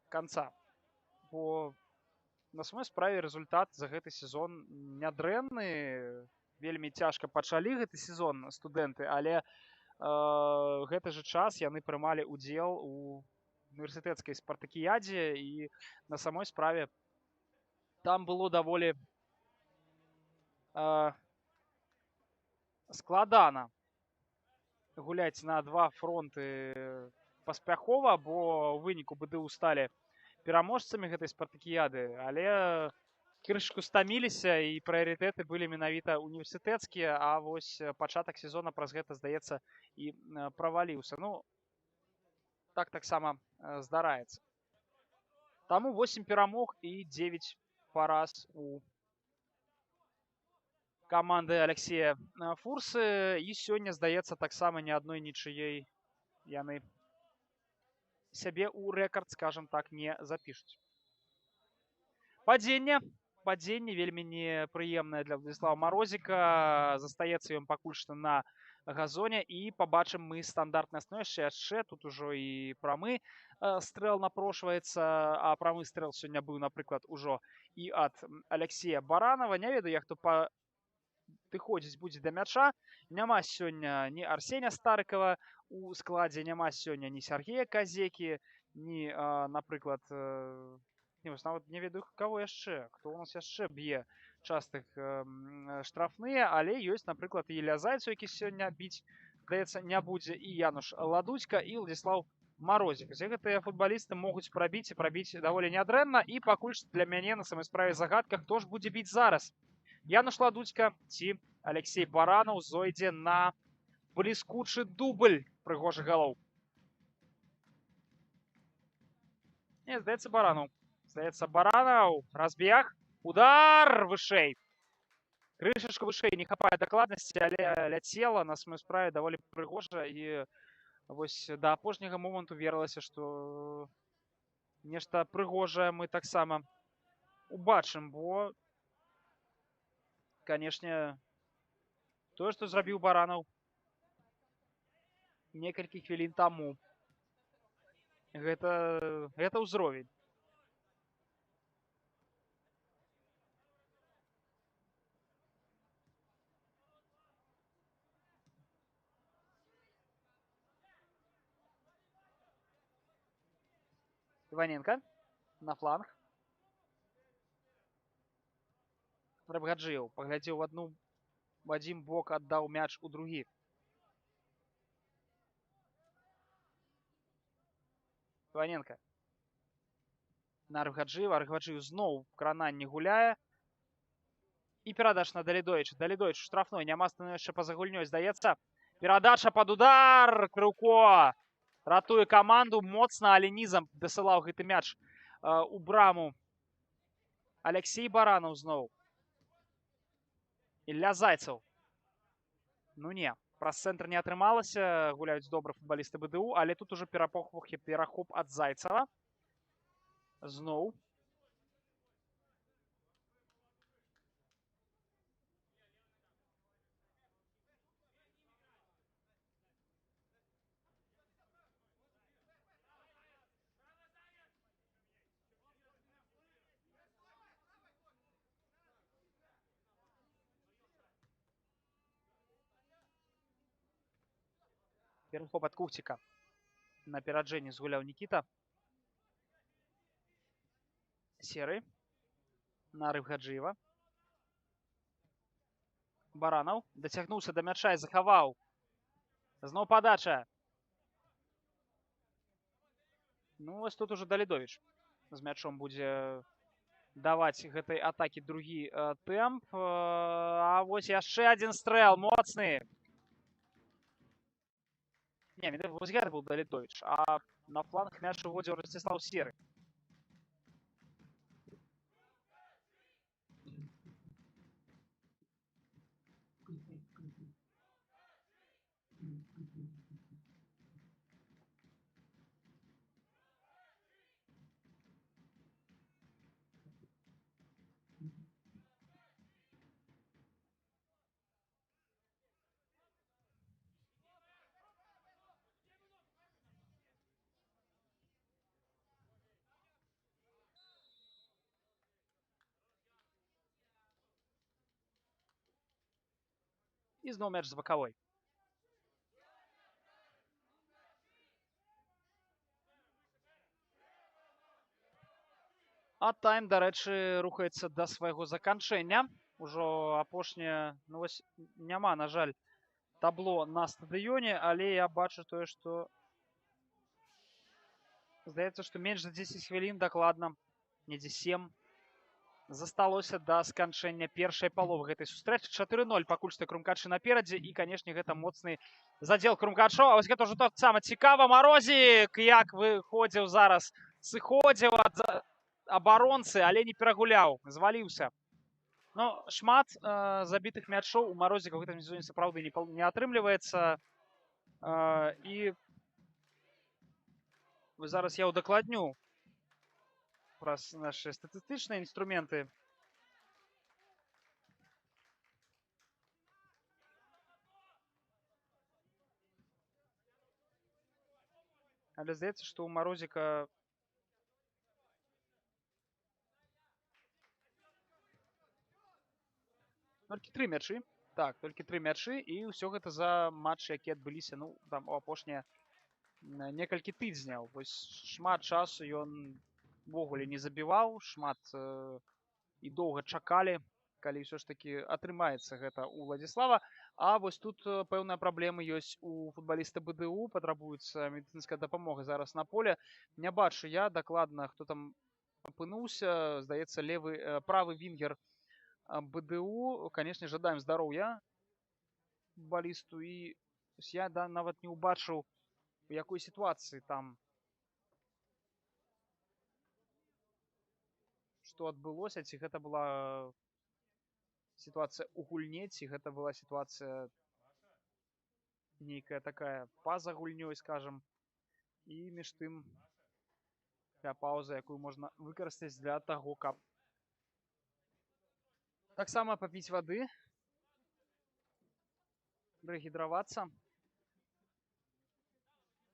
канца. Бо на самой справе результат за гэты сезон нядрэнны. Вельмі цяжка пачалі гэты сезон студэнты, але гэты же час яны прымалі ўдзел у універсітэцкай спартакіядзе, і на самой справе там было даволі складана гуляць на 2 фронты паспяхова, бо ў выніку БДУ сталі пераможцамі гэтай спартакіяды, але крышку стаміліся, і прыярытэты былі менавіта універсітэцкія, а вось пачатак сезона праз гэта, здаецца, і праваліўся. Ну, так таксама здараецца. Таму 8 перамог і 9 параз у каманды Алексея Фурсы. І сёння, здаецца, таксама ні адной нічыёй яны сябе ў рэкард, скажам так, не запішуць. Падзенне вельмі непрыемнае для Владислава Марозіка. Застаецца ён пакуль што на газоне, і пабачым мы стандартнае становішча яшчэ. Тут ужо і прамы стрэл напрошваецца, а прамы стрэл сёння быў, напрыклад, ужо і ад Алексея Баранова. Не ведаю, як то падыходзіць будзе да мяча. Няма сёння ні Арсеня Старыкова у складзе, няма сёння ні Сергея Казекі, ні, напрыклад, Не, вось нават не ведаю, каго яшчэ, хто у нас яшчэ б'е частых штрафныя, але ёсць, напрыклад, і Ілля Зайцаў, які сёння біць, здаецца, не будзе, і Януш Ладуцька, і Ўладзіслаў Марозік. Усе гэтыя футбалісты могуць прабіць і прабіць даволі нядрэнна, і пакуль што для мяне на самай справе загадка, хто ж будзе біць зараз. Януш Ладуцька ці Алексей Баранаў зойдзе на бліскучы дубль прыгожых галоў. Не, здаецца, Баранаў. Здаецца, Баранаў. Разбег. Удар вышэй. Крышачка вышэй. Не хапае дакладнасці, але ляцела на самой справе даволі прыгожа. І вось да апошняга моманту верылася, што нешта прыгожае мы таксама убачым, бо, канешне, тое, што зрабіў Баранаў некалькі хвілін таму, гэта ўзровень. Іваненка на фланг. Рабгаджыеў паглядзеў в адзін бок, аддаў мяч у другі. Іваненка. На Рабгаджыева. Рабгаджыеў зноў в крананні гуляе. І перадача на Далідовіча. Далідовіч штрафной. Няма становішча па-за гульнёй, здаецца. Перадача пад удар. Крыўко ратуе каманду моцна, але нізам дасылаў гэты мяч у браму. Алексей Баранаў зноў. Ілля Зайцаў. Ну не, праз цэнтр не атрымалася. Гуляюць добра футбалісты БДУ, але тут ужо перахоп ад Зайцава. Зноў. Перахоп ад Кухціка. На апераджэнні згуляў Нікіта. Серый. На Рыбгаджыева. Баранаў дацягнуўся да мяча і захаваў. Зноў падача. Ну, вось тут ужо Далідовіч з мячом будзе даваць гэтай атакі другі тэмп. А вось яшчэ адзін стрэл моцны. Не, вось гэта быў Далідовіч, а на фланг мяч уводзіў Расціслаў Серы. І зноў мяч з бакавой. А тайм, дарэчы, рухаецца да свайго заканчэння. Ужо апошняе, ну вось няма, на жаль, табло на стадыёне, але я бачу тое, што здаецца, што менш за 10 хвілін дакладна, недзе 7, засталося да сканчэння першай паловы гэтай сустрэчы. 4-0 пакуль што Крумкачы наперадзе, і, канешне, гэта моцны задзел Крумкачоў. А вось гэта ўжо таксама цікава. Марозік, як выходзіў зараз, сыходзіў ад абаронцы, але не перагуляў, зваліўся. Ну, шмат забітых мячоў у Марозіка ў гэтым сезоне сапраўды не атрымліваецца. І зараз я ўдакладню праз наши статыстычныя інструменты. Але здаецца, што у Марозіка толькі 3 мячы. Так, толькі 3 мячы, і ўсё гэта за матчы, якія адбыліся, ну, там у апошнія некалькі тыдзняў. Вось шмат часу ён увогуле не забіваў, шмат і доўга чакалі, калі ўсё ж такі атрымаецца гэта у Владзіслава. А вось тут пэўныя праблемы ёсць у футбаліста БДУ, патрабуецца медыцынская дапамога зараз на поле. Не бачу я дакладна, хто там апынуўся, здаецца, правы вінгер БДУ. Канешне, жадаем здароўя футбалісту, і я нават не ўбачыў, у якой сітуацыі там што адбылося, ці гэта была сітуацыя ў гульне, ці гэта была сітуацыя нейкая такая па-за гульнёй, скажам. І між тым пауза, якую можна выкарыстаць для таго, каб таксама папіць вады, рэгідравацца,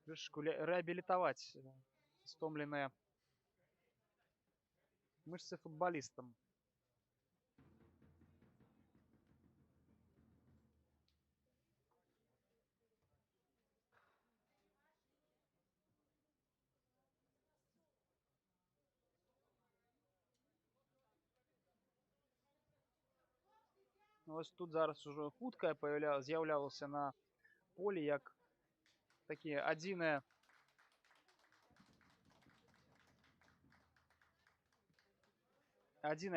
рэабілітаваць стомленыя мышцы футбалістам. Ось тут зараз ужо хуткая з'яўлялася на полі, як такія адзіныя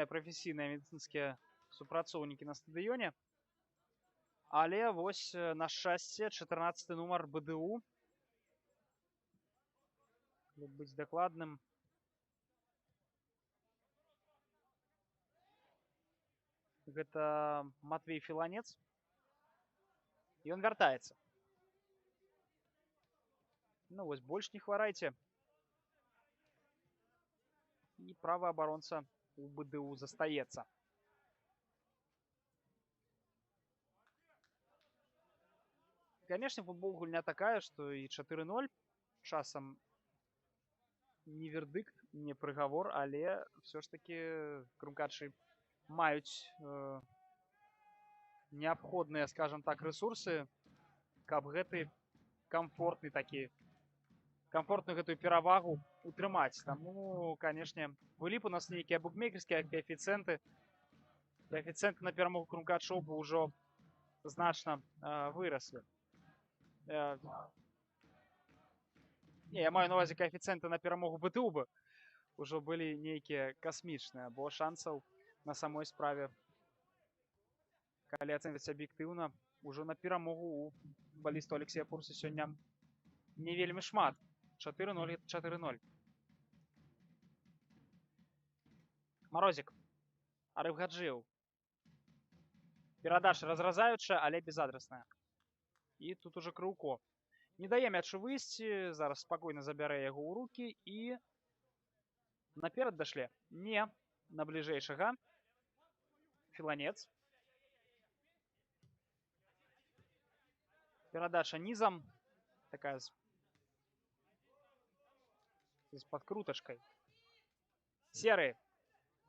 прафесійныя медыцынскія супрацоўнікі на стадыёне. Але вось, на шчасце, 14 нумар БДУ, каб быць дакладным, гэта Матвей Філанец. Ён вяртаецца. Ну вось, больш не хварайце. І правы абаронца у БДУ застаецца. Канешне, футбол гульня такая, што і 4-0 часам не вердыкт, не прыгавор, але ўсё ж такі крумкачы маюць неабходныя, скажам так, рэсурсы, каб гэты камфортную гэтую перавагу утрымаць. Таму, канешне, былі б у нас нейкія букмекерскія каэфіцыенты. Каэфіцыенты на перамогу крумкачоў бы ўжо значна выраслі. Не, я маю на увазе каэфіцыенты на перамогу БДУ бы ўжо былі нейкія касмічныя, бо шансаў на самой справе, калі ацэньваць аб'ектыўна, ужо на перамогу у футбалісту Алексея Пурсы сёння не вельмі шмат. 4-0 – 4-0. Марозік. Арыф Гаджыеў. Перадача разразаючая, але безадрасная. І тут уже Крыўко. Не дае мячу выйсці, зараз спакойна забярэ яго ў рукі і наперад дашле. Не, на бліжэйшага. Філанец. Перадача нізам. Такая з падкрутачкай. Серы.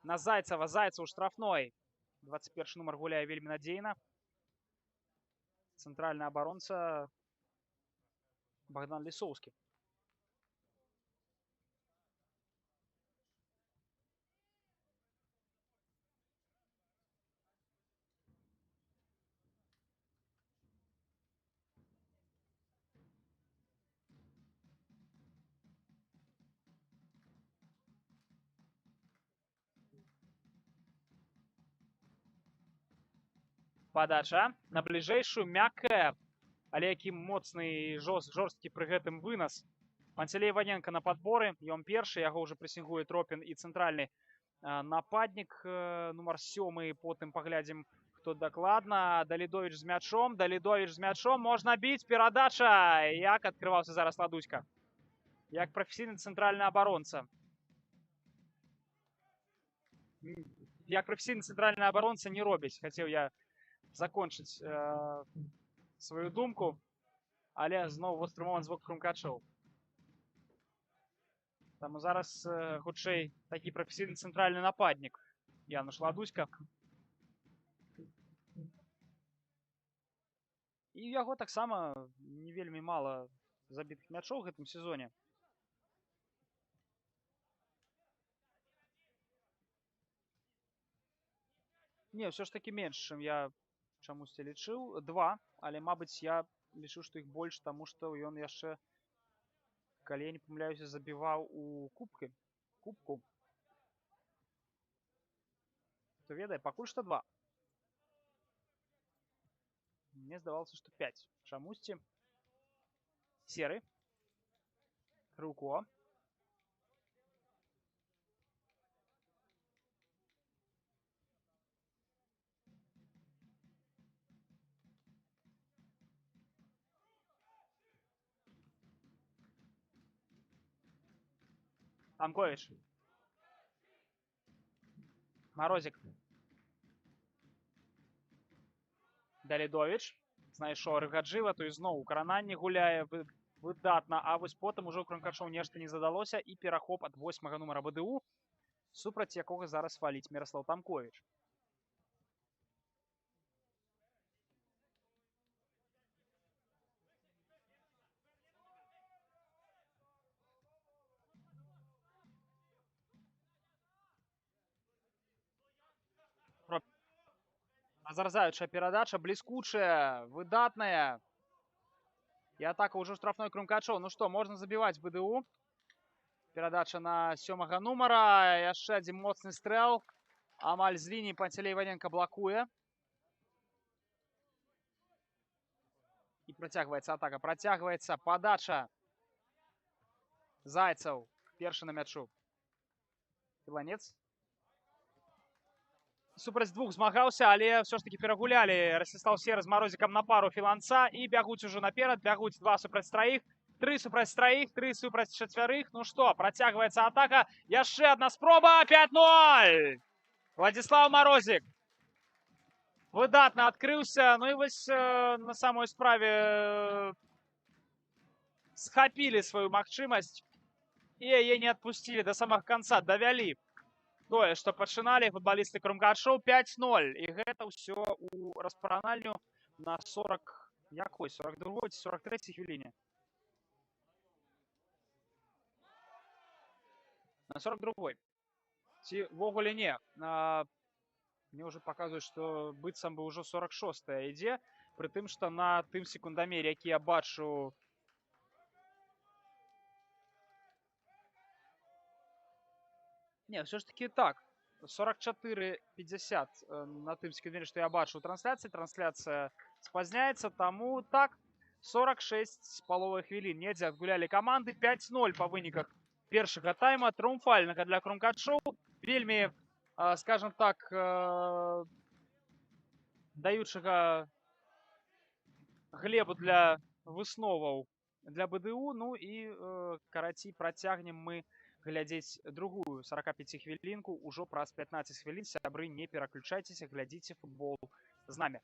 На Зайцева. Зайцев у штрафной. 21 нумар гуляе вельмі надзейна. Цэнтральны абаронца Богдан Лісоўскі. Падача на бліжэйшую, мяккая, але які моцны і жорсткі пры гэтым вынас. Панцелей Іваненка на падборы, ён першы, яго ўжо прэсінгуе Тропін і цэнтральны нападнік нумар 7, потым паглядзім, хто дакладна. Далідовіч з мячом, можна біць, перадача, як адкрываўся зараз Ладуська. Як прафесійны цэнтральны абаронца. Як прафесійны цэнтральны абаронца не робіць, хацеў я закончыць сваю думку, але зноў стрымован з боку крумкачоў. Таму зараз хутчэй такі прафесійны цэнтральны нападнік Януш Ладуська. І яго таксама не вельмі мала забітых мячоў у гэтым сезоне. Не, все ж таки менш, чым я чамусьці лічыў. 2, але, мабыць, я лічу, што іх больш, таму што ён яшчэ, калі я не памыляюся, забіваў у кубку. Хто ведае, пакуль што 2. Мне здавалася, што 5. Чамусьці. Серы. Крыўко. Тамкович. Марозик. Далідович. Знайшоў Рыгаджыва, то і зноў у крананні гуляе выдатна, а вось потым ужо Крумкачоў нешта не задалося і перахоп ад 8-га нумара БДУ, супраць якога зараз валіць Міраслаў Тамкович. Разарзаючая перадача, бліскучая, выдатная. І атака ўжо штрафной Крумкачоў. Ну што, можна забіваць БДУ. Перадача на 7-га нумара. Яшчэ адзін моцны стрэл. Амаль з лініі Пантелей Іваненка блакуе. І працягваецца атака. Працягваецца падача. Зайцаў. Першы на мячу. Філанец. Супраць двух змагаўся, але все ж таки перагулялі. Расціслаў Серы з Марозікам на пару Філанца і бягуць ужо наперад. Бягуць 2 супраць 3, 3 супраць 3, 3 супраць 4. Ну што, працягваецца атака. Яшчэ адна спроба. 5-0. Владзіслаў Марозік. Выдатна адкрыўся. Ну і вось на самой справе схапілі сваю магчымасць і яе не адпусцілі да самага канца. Давялі тое, што пачыналі футбалісты Крумкачоў. 5-0. І гэта ўсё у распаранальню на 40... Якой? 42-й ці 43-й хвіліне? На 42-й. Ці ввогуле не. Мне ўжо паказваюць, што быццам бы ўжо 46-я ідзе. Пры тым, што на тым секундамере, які я бачу... Не, все ж таки так. 44-50 на тым секундамере, што я бачу у трансляцыі. Трансляцыя спазняецца, таму так. 46 з паловай хвілін. Недзе адгулялі каманды. 5-0 па выніках першага тайма. Трыумфальнага для Крумкачоў. Вельмі, скажем так, даючага глебу для высноваў для БДУ. Ну і карацей, працягнем мы глядзець другую 45 хвілінку ўжо праз 15 хвілін. Сябры, не пераключайцеся, глядзіце футбол з намі.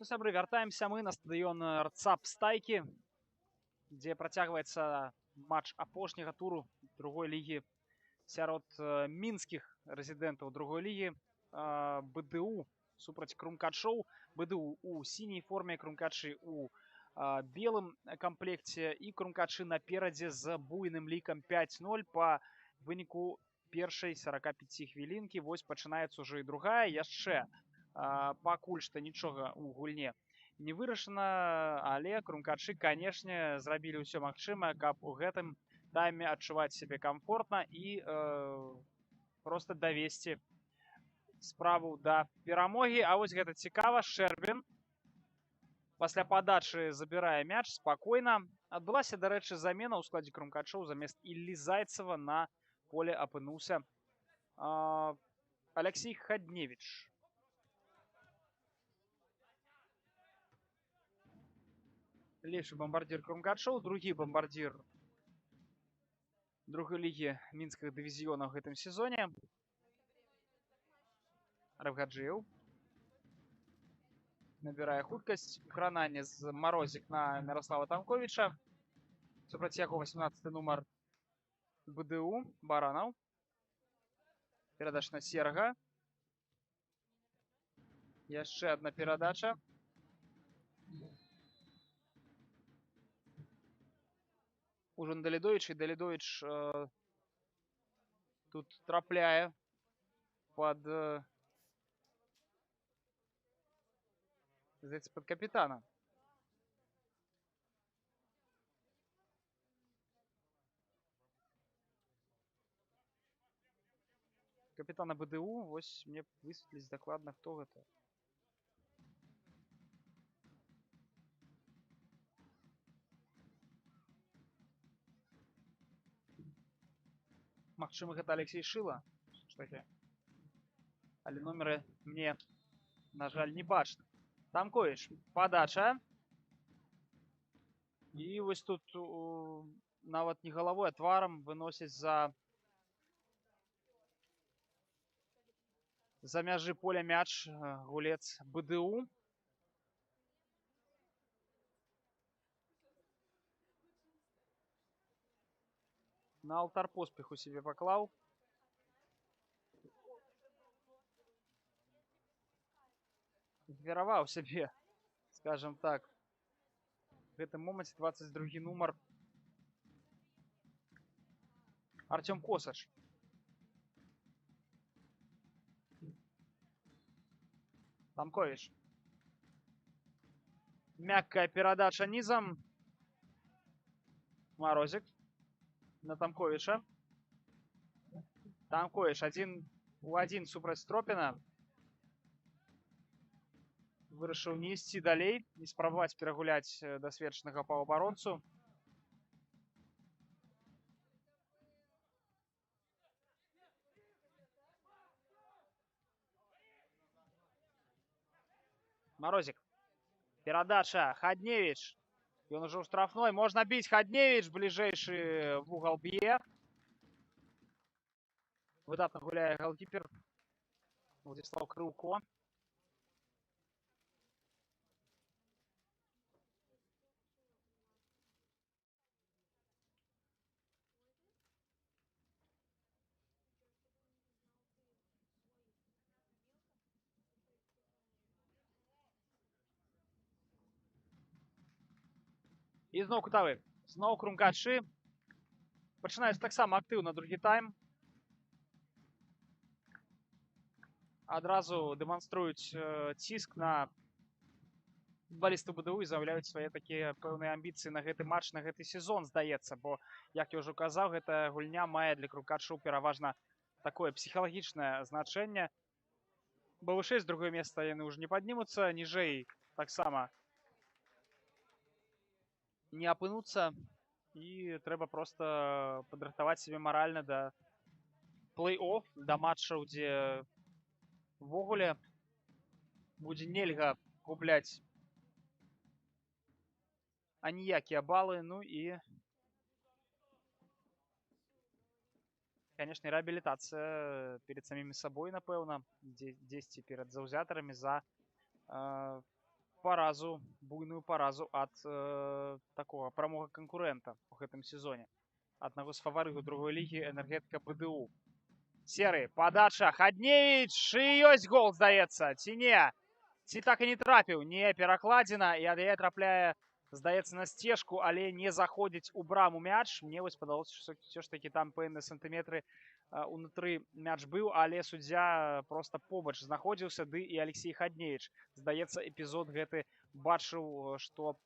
Сябры, вяртаемся мы на стадыён РЦАП Стайкі, дзе працягваецца матч апошняга туру другой лігі сярод мінскіх рэзідэнтаў другой лігі. БДУ супраць Крумкачоў. БДУ у сіняй форме, Крумкачы у белым камплекце, і Крумкачы наперадзе з буйным лікам 5-0 па выніку першай 45 хвілінкі. Вось пачынаецца ўжо і другая. Яшчэ пакуль што нічога ў гульне не вырашана, але Крумкачы, канешне, зрабілі ўсё магчымае, каб у гэтым тайме адчуваць сябе камфортна і проста давесці справу да перамогі. А вось гэта цікава. Шэрбін пасля падачы забірае мяч спакойна. Адбылася, дарэчы, замена ў складзе Крумкачоў. Замест Іллі Зайцева на поле апынуўся Алексей Хадневіч. Лепшы бамбардзір Крумкачоў, другі бамбардзір другой лігі мінскіх дывізіёнаў ў гэтым сезоне. Равгаджыеў набірае хуткасць. Крананне з Марозік на Мірослава Тамковіча. Супраць яго 18 нумар БДУ Баранаў. Перадача на Серга. Яшчэ адна перадача. Ужо на Далідовіч, і Далідовіч тут трапляе пад капітана. Капітана БДУ, вось мне высветліць дакладна, хто гэта. Магчыма, гэта Алексей Шыла. Але номеры мне, на жаль, не бачны. Тамковіч, падача. І вось тут нават не галавой, а тварам выносяць за мяжы поля мяч гулец БДУ. На алтар поспеху себе паклаў. Вераваў сябе, скажем так. В гэтым моманце 22 нумар Артём Косач. Тамковіч. Мягкая перадача низом. Марозик на Тамковича. Тамкович 1-1 супраць Стропіна. Вырашыў не ісці далей, не спрабаваць перагуляць дасведчанага паўабаронцу. Марозик. Перадача. Хадневич. Ён ужо ў штрафной. Можна біць. Хадневич. Бліжэйшы в угол б'е. Выдатна гуляе галкіпер Владислав Крыўко. І зноў кутавы. Зноў Крумкачы. Пачынаюць таксама актыўна другі тайм. Адразу дэманструюць ціск на футбалістаў БДУ і заяўляюць свае такія пэўныя амбіцыі на гэты матч, на гэты сезон, здаецца. Бо, як я ўжо казаў, гэтая гульня мае для Крумкачоў пераважна такое псіхалагічнае значэнне. Бо вышэй з другое месца яны ўжо не паднімуцца, ніжэй таксама не апынуцца. І трэба проста падрыхтаваць сябе маральна да плэй-офф, да матчаў, дзе ввогуле будзе нельга губляць аніякія балы. Ну і, канешне, рэабілітацыя перад самімі сабой, напэўна, дзесьці перад заўзятарамі за буйную паразу ад такого прамога канкурэнта у гэтым сезоне. Аднаго з фаварытаў другой лігі энергетыка БДУ. Серый, падача, Хадневіч, і ёсць гол, здаецца, ці не? Ці так і не трапіў? Не, перакладзена, і ад яе трапляе, здаецца, на сцежку, але не заходзіць у браму мяч. Мне вось падалося, што ўсё ж такі там пэўныя сантыметры унутры мяч быў, але суддзя проста побач знаходзіўся, ды і Алексей Хадневіч. Здаецца, эпізод гэты бачыў, што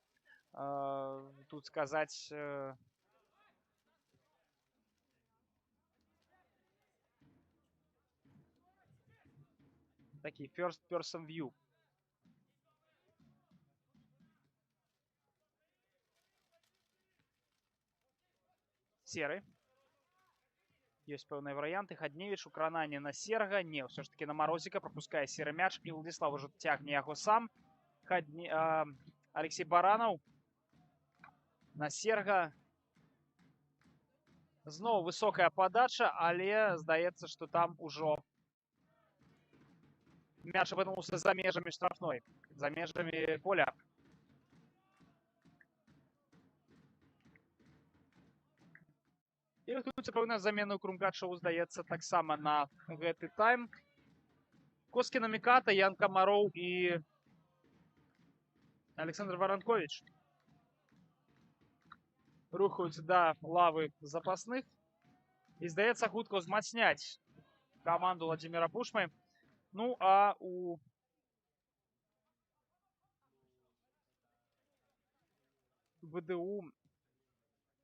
тут сказаць... Такі first person view. Серый. Ёсць пэўныя варыянты. Хадневіч, укрананне на Серга. Не, ўсё ж таки на Марозіка. Пропускае серы мяч. І Владислав ужо цягне яго сам. Алексей Баранаў. На Серга. Зноў высокая падача, але здаецца, што там ужо мяч апынуўся за межамі штрафной. За межамі поля. І рыхтуецца пэўная замена ў Крумкачоў, здаецца, таксама на гэты тайм. Коскіна Міката, Ян Камароў і Александр Варанкович рухаюцца да лавы запасных. І, здаецца, хутка ўзмацняць каманду Владзіміра Пушмы. Ну, а у БДУ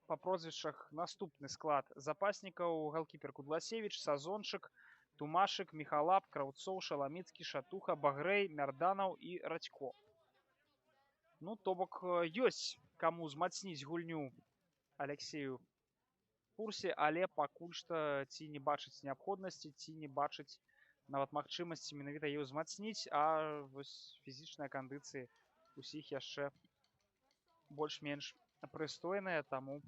па прозвішчах наступны склад запаснікаў: галкіпер Кудласевіч, Сазончык, Тумашык, Міхалап, Краўцоў, Шаламіцкі, Шатуха, Багрэй, Мярданаў і Радзько. Ну, то бок, ёсць каму змацніць гульню Алексею Пурсе, але пакуль што ці не бачыць неабходнасці, ці не бачыць нават магчымасці менавіта яе ўзмацніць, а вось фізічныя кандыцыі усіх яшчэ больш-менш прыстойныя, таму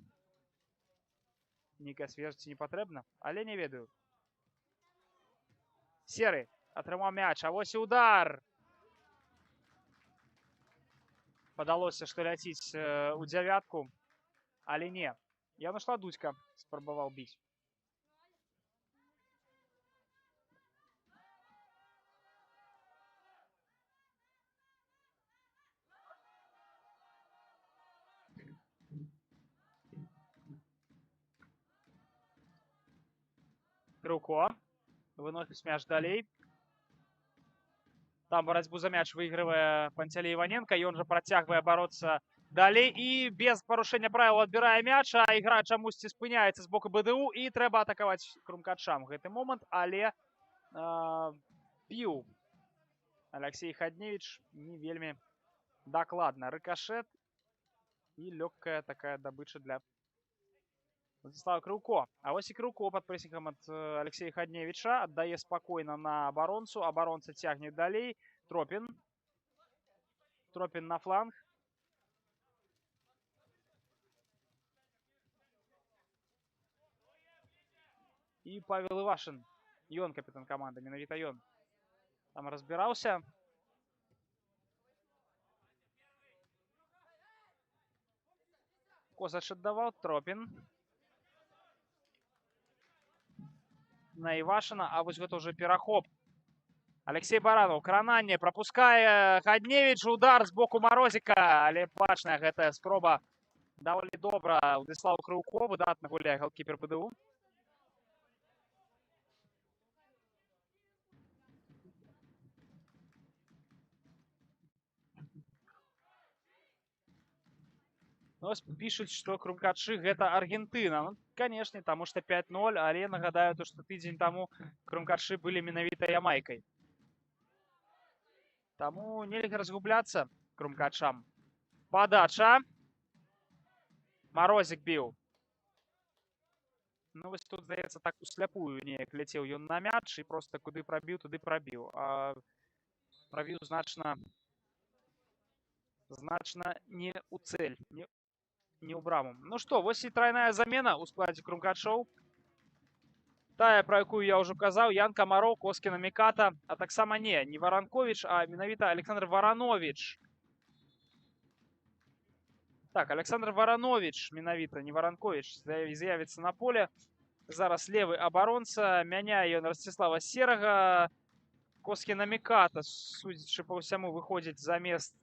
нейкая свежасць не патрэбна, але не ведаю. Серы атрымаў мяч, а вось і удар! Падалося, што ляціць у дзявятку, але не. Януш Ладуцька спрабаваў біць. Крыўко выносіць мяч далей. Там барацьбу за мяч выйгрывае Панцялей Іваненко. Ён жа працягвае бароцца далей і без парушэння правіл адбірае мяч, а ігра чамусьці спыняецца з боку БДУ і трэба атакаваць Крумкачам гэты момант, але біў Алексей Хадневіч не вельмі дакладна. Рыкашэт і лёгкая такая дабыча для Владислава Крыўко. А вось і Крыўко пад прэсінгам ад Алексея Хадневіча аддае спакойна на абаронцу. Абаронца цягне далей. Тропін. Тропін на фланг. І Павел Івашын. Ён капітан каманды, менавіта ён там разбіраўся. Козач аддаваў. Тропін. На Івашына, а вось гэта ўжо перахоп. Алексей Баранаў, крананне, прапускае Хадневіч, удар з боку Марозіка, але бачная гэтая спроба даволі добра. Владислав Крыўко выдатна гуляе галкіпер БДУ. Ну, пишуць, што Крумкачы гэта Аргентына. Ну, канешне, таму што 5-0, але нагадаю, што тыдзень таму Крумкачы былі менавіта Ямайкай. Таму нельга разгубляцца Крумкачам. Падача. Марозік біў. Ну, вось тут, здаецца, так усляпую неяк ляцеў ён на мяч і проста куды прабіў, туды прабіў. А прабіў значна не ў цэль, не ў браму. Ну што, вось і трайная замена ў складзе Крумкачоў. Тая, пра якую я ўжо казаў, Ян Камароў, Коскіна Міката, а таксама не Варанкович, а менавіта Александр Варанович Так, Александр Варанович, менавіта, не Варанкович, з'явіцца на поле. Зараз левый абаронца, мяняе ён Ростислава Серага. Коскі на Міката, судзячы па ўсяму, выходзіць замест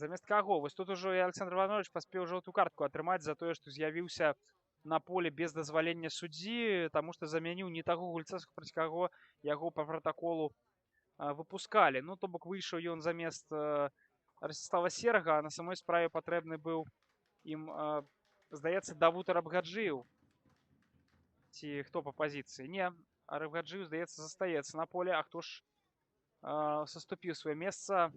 замест каго? Вось тут ужо і Александр Иванович паспеў жоўтую картку атрымаць за тое, што з'явіўся на поле без дазвалення суддзі, таму што замяніў не таго гульца, супраць каго яго па пратаколу выпускалі. Ну, то бок выйшаў ён замест Ростислава Серага, а на самой справе патрэбны быў ім, здаецца, Давуд Арабгаджыеў. Ці хто па пазіцыі? Не, Арабгаджыеў, здаецца, застаецца на поле, а хто ж саступіў сваё месца,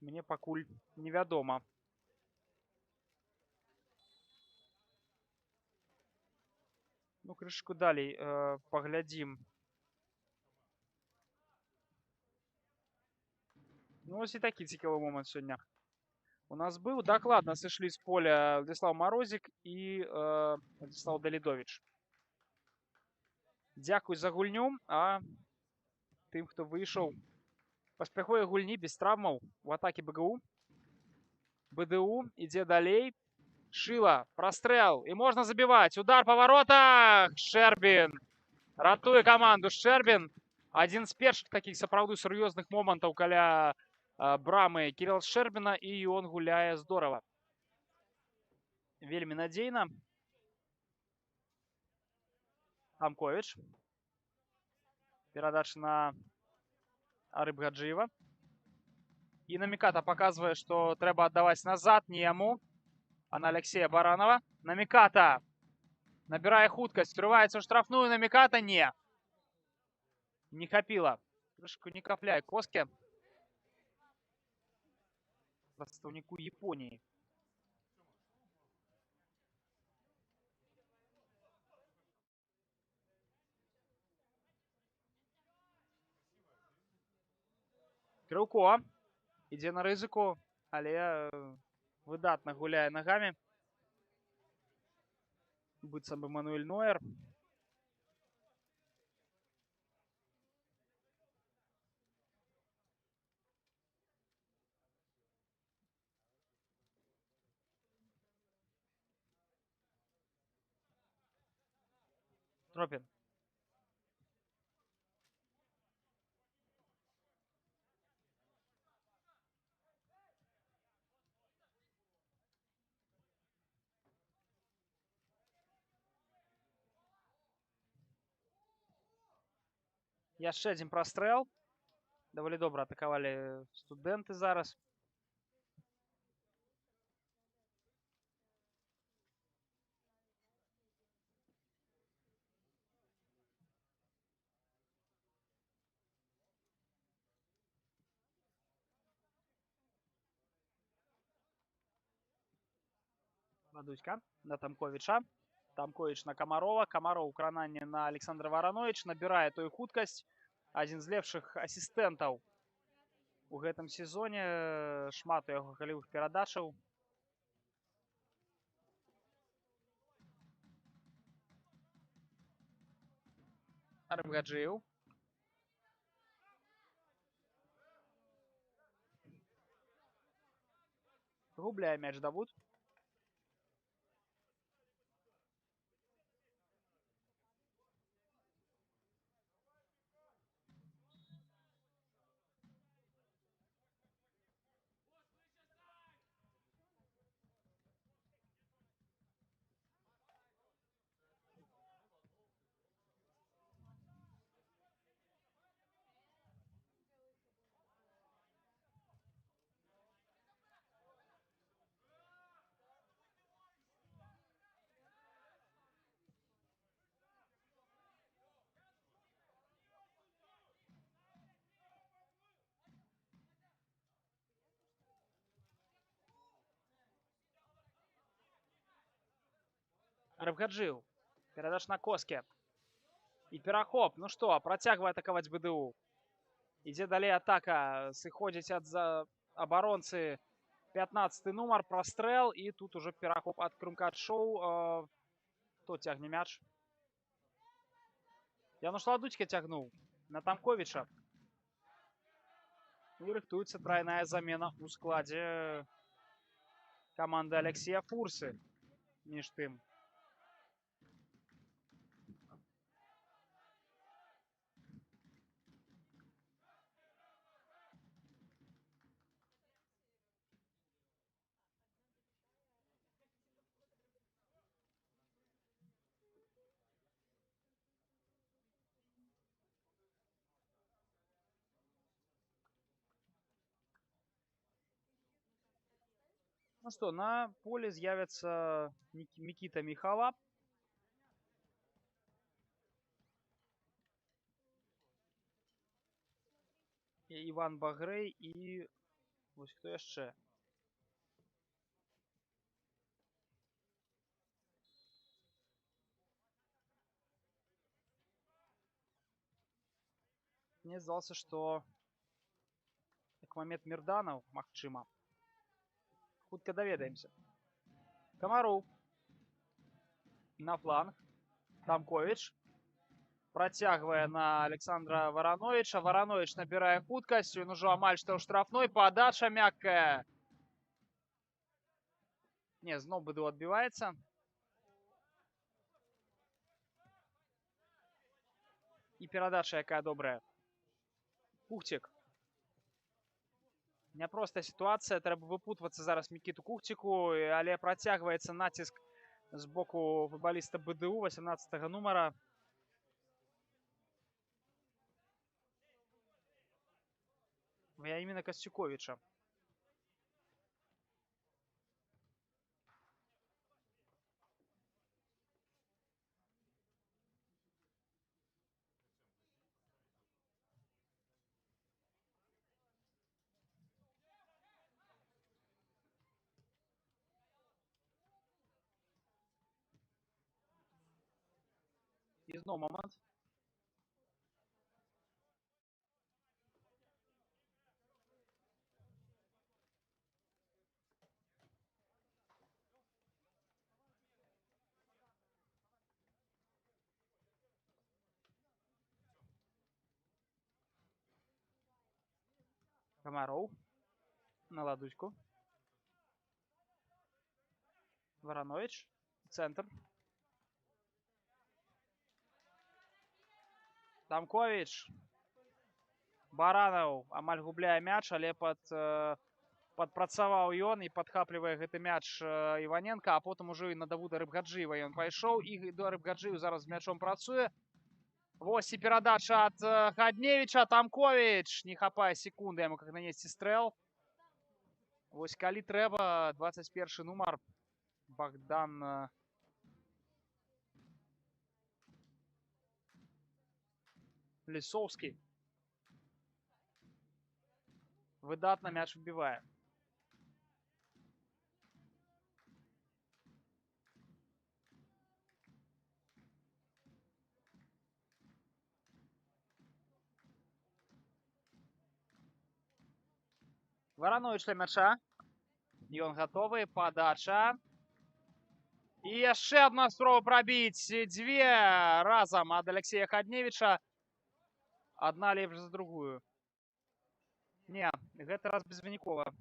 мне пакуль невядома. Ну, крышку далей паглядзім. Ну, ось і такі цікавы момант сёння у нас быў. Дакладна сышлі з поля Владислав Марозік і Владислав Далідович. Дзякуй за гульню, а тым, хто выйшаў, паспяховай гульні без траўмаў у атаке БГУ. БДУ ідзе далей. Шыла, прастрэл, і можна забіваць. Удар па варотах! Шчэрбін ратуе каманду. Шчэрбін. Адзін з першых такіх сапраўды сур'ёзных момантаў каля брамы Кірилла Шчэрбіна, і ён гуляе здорава. Вельмі надзейна. Амкович. Перадача на Арыбгаджыева. І на Міката паказвае, што трэба аддаваць назад, не яму, а на Алексея Баранова. На Міката набірае хуткасць, трываецца ў штрафную. На Міката не. Не хапіла. Трошку не капляе Коскі. Прадстаўніку Японіі. Крыўко ідзе на рызыку, але выдатна гуляе нагамі. Быццам бы Мануэль Нойер. Тропін. Яшчэ адзін прастрэл. Даволі добра атакавалі студэнты зараз. Ладуська на Тамковича. Тамкович на Камарова. Камаров крананне на Александра Варанович. Набірае той хуткасць. Адзін з лепшых асістэнтаў у гэтым сезоне. Шмат у яго галевых перадачаў. Арыбгаджыеў. Губляе мяч Давуд. Арыбгаджыеў. Перадач на Коскі. І перахоп. Ну што, працягвае атакаваць БДУ. Ідзе далей атака. Сыходзіць ад абаронцы 15 номер, прострел. И тут уже перахоп от Крумкат-шоу. Кто тягне мяч? Януш Ладучка тягнул на Тамковича. И рыхтуется тройная замена у складе команды Алексея Фурсы. Між тим. Ну что, на поле з'явится Микита Михалап. Іван Багрей і ось хто яшчэ. Мне здалося, што Акмамед Мірданаў, магчыма. Хутка даведаемся. Камароў на фланг. Тамкович працягвае на Александра Варановича. Варанович набірае хуткасць. Ён ужо амаль што ў штрафной. Падача мяккая. Не, зноў БДУ адбіваецца. І перадача якая добрая. Кухцік. Няпростая сітуацыя. Трэба выпутвацца зараз Мікіту Кухціку. Але працягваецца націск з боку футбаліста БДУ 18 нумара. Вяіміна Касцюковіча. І зноў момант. Камароў на Ладуську. Варанович. Центр. Тамкович. Баранаў амаль губляе мяч, але падпрацаваў ён і падхаплівае гэты мяч Іваненка, а потым ужо і на Давуда Рыбгаджыева ён пайшоў. І да Рыбгаджыеў зараз з мячом працуе. Вось і перадача ад Хадневіча. Тамкович. Не хапае секунды яму, как нанесці стрэл. Вось калі трэба, 21 нумар. Богдан Лісоўскі. Выдатна мяч выбівае. Варанович для мяча. Ён гатовы. Падача. І яшчэ одна спроба прабіць. Дзве разам ад Алексея Хадневіча. Одна лепш за другую. Не, гэты раз безвынікова.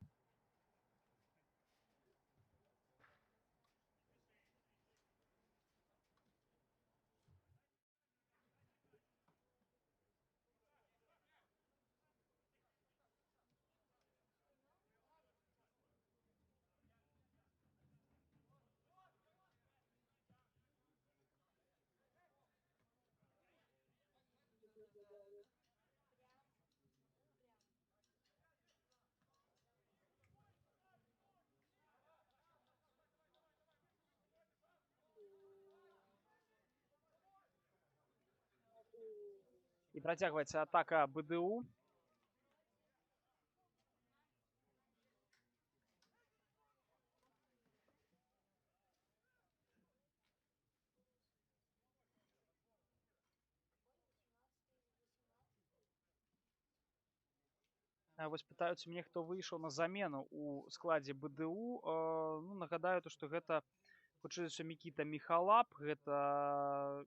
І працягваецца атака БДУ. Вось пытаюцца мяне, хто выйшаў на замену ў складзе БДУ. Ну, нагадаю, што гэта хутчэй за ўсё Мікіта Міхалап, гэта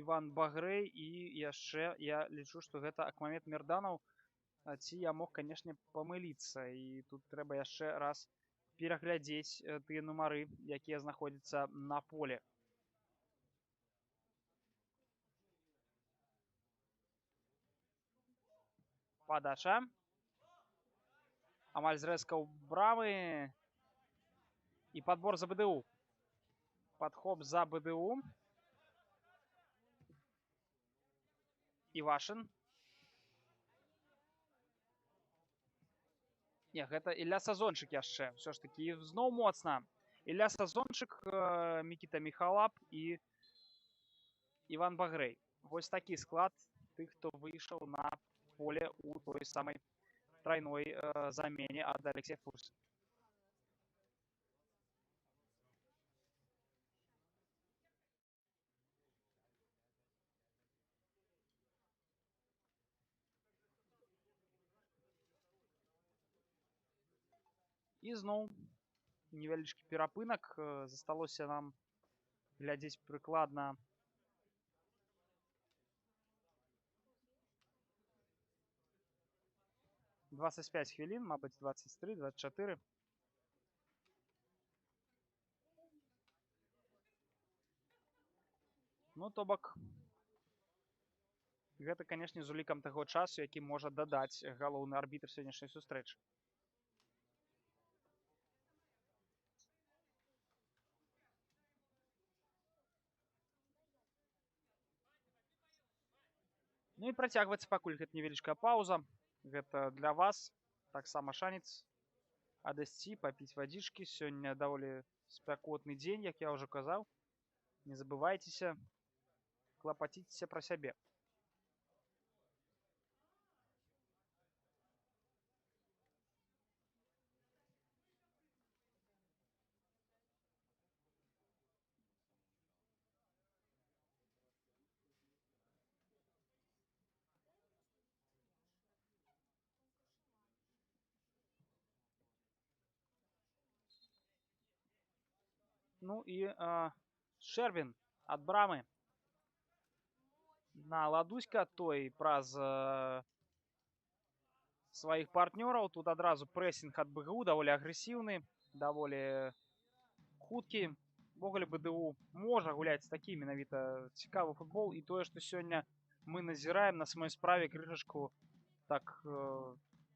Іван Багрэй і яшчэ я лічу, што гэта Акмамед Мерданаў. Ці я мог, канешне, памыліцца. І тут трэба яшчэ раз пераглядзець тыя нумары, якія знаходзяцца на поле. Падача. Амаль зрэзкаў брамы. І падбор за БДУ. Падхоп за БДУ. Івашын. Не, гэта Ілля Сазончык яшчэ. Ўсё ж такі зноў моцна. Ілля Сазончык, Мікіта Міхалап і Іван Багрэй. Вось такі склад тых, хто выйшаў на поле ў той самай трайной замене ад Алексея Фурса. І зноў невялічкі перапынак. Засталося нам глядзець прыкладна 25 хвілін, мабыць, 23-24. Ну, то бок, гэта, канешне, з улікам таго часу, які можа дадаць галоўны арбітр сённяшняй сустрэчы. Ну і працягваецца пакуль гэта невялічкая пауза. Гэта для вас таксама шанец адысці, папіць вадзічкі. Сёння даволі спякотны дзень, як я ўжо казаў. Не забывайцеся, клапаціцеся пра сябе. Ну і Шэрвін ад брамы на Ладуська, той праз сваіх партнёраў. Тут адразу прэсінг ад БГУ, даволі агрэсіўны, даволі хуткі. Увогуле БДУ можа гуляць такі менавіта цікавы футбол. І тое, што сёння мы назіраем на самой справе крышачку так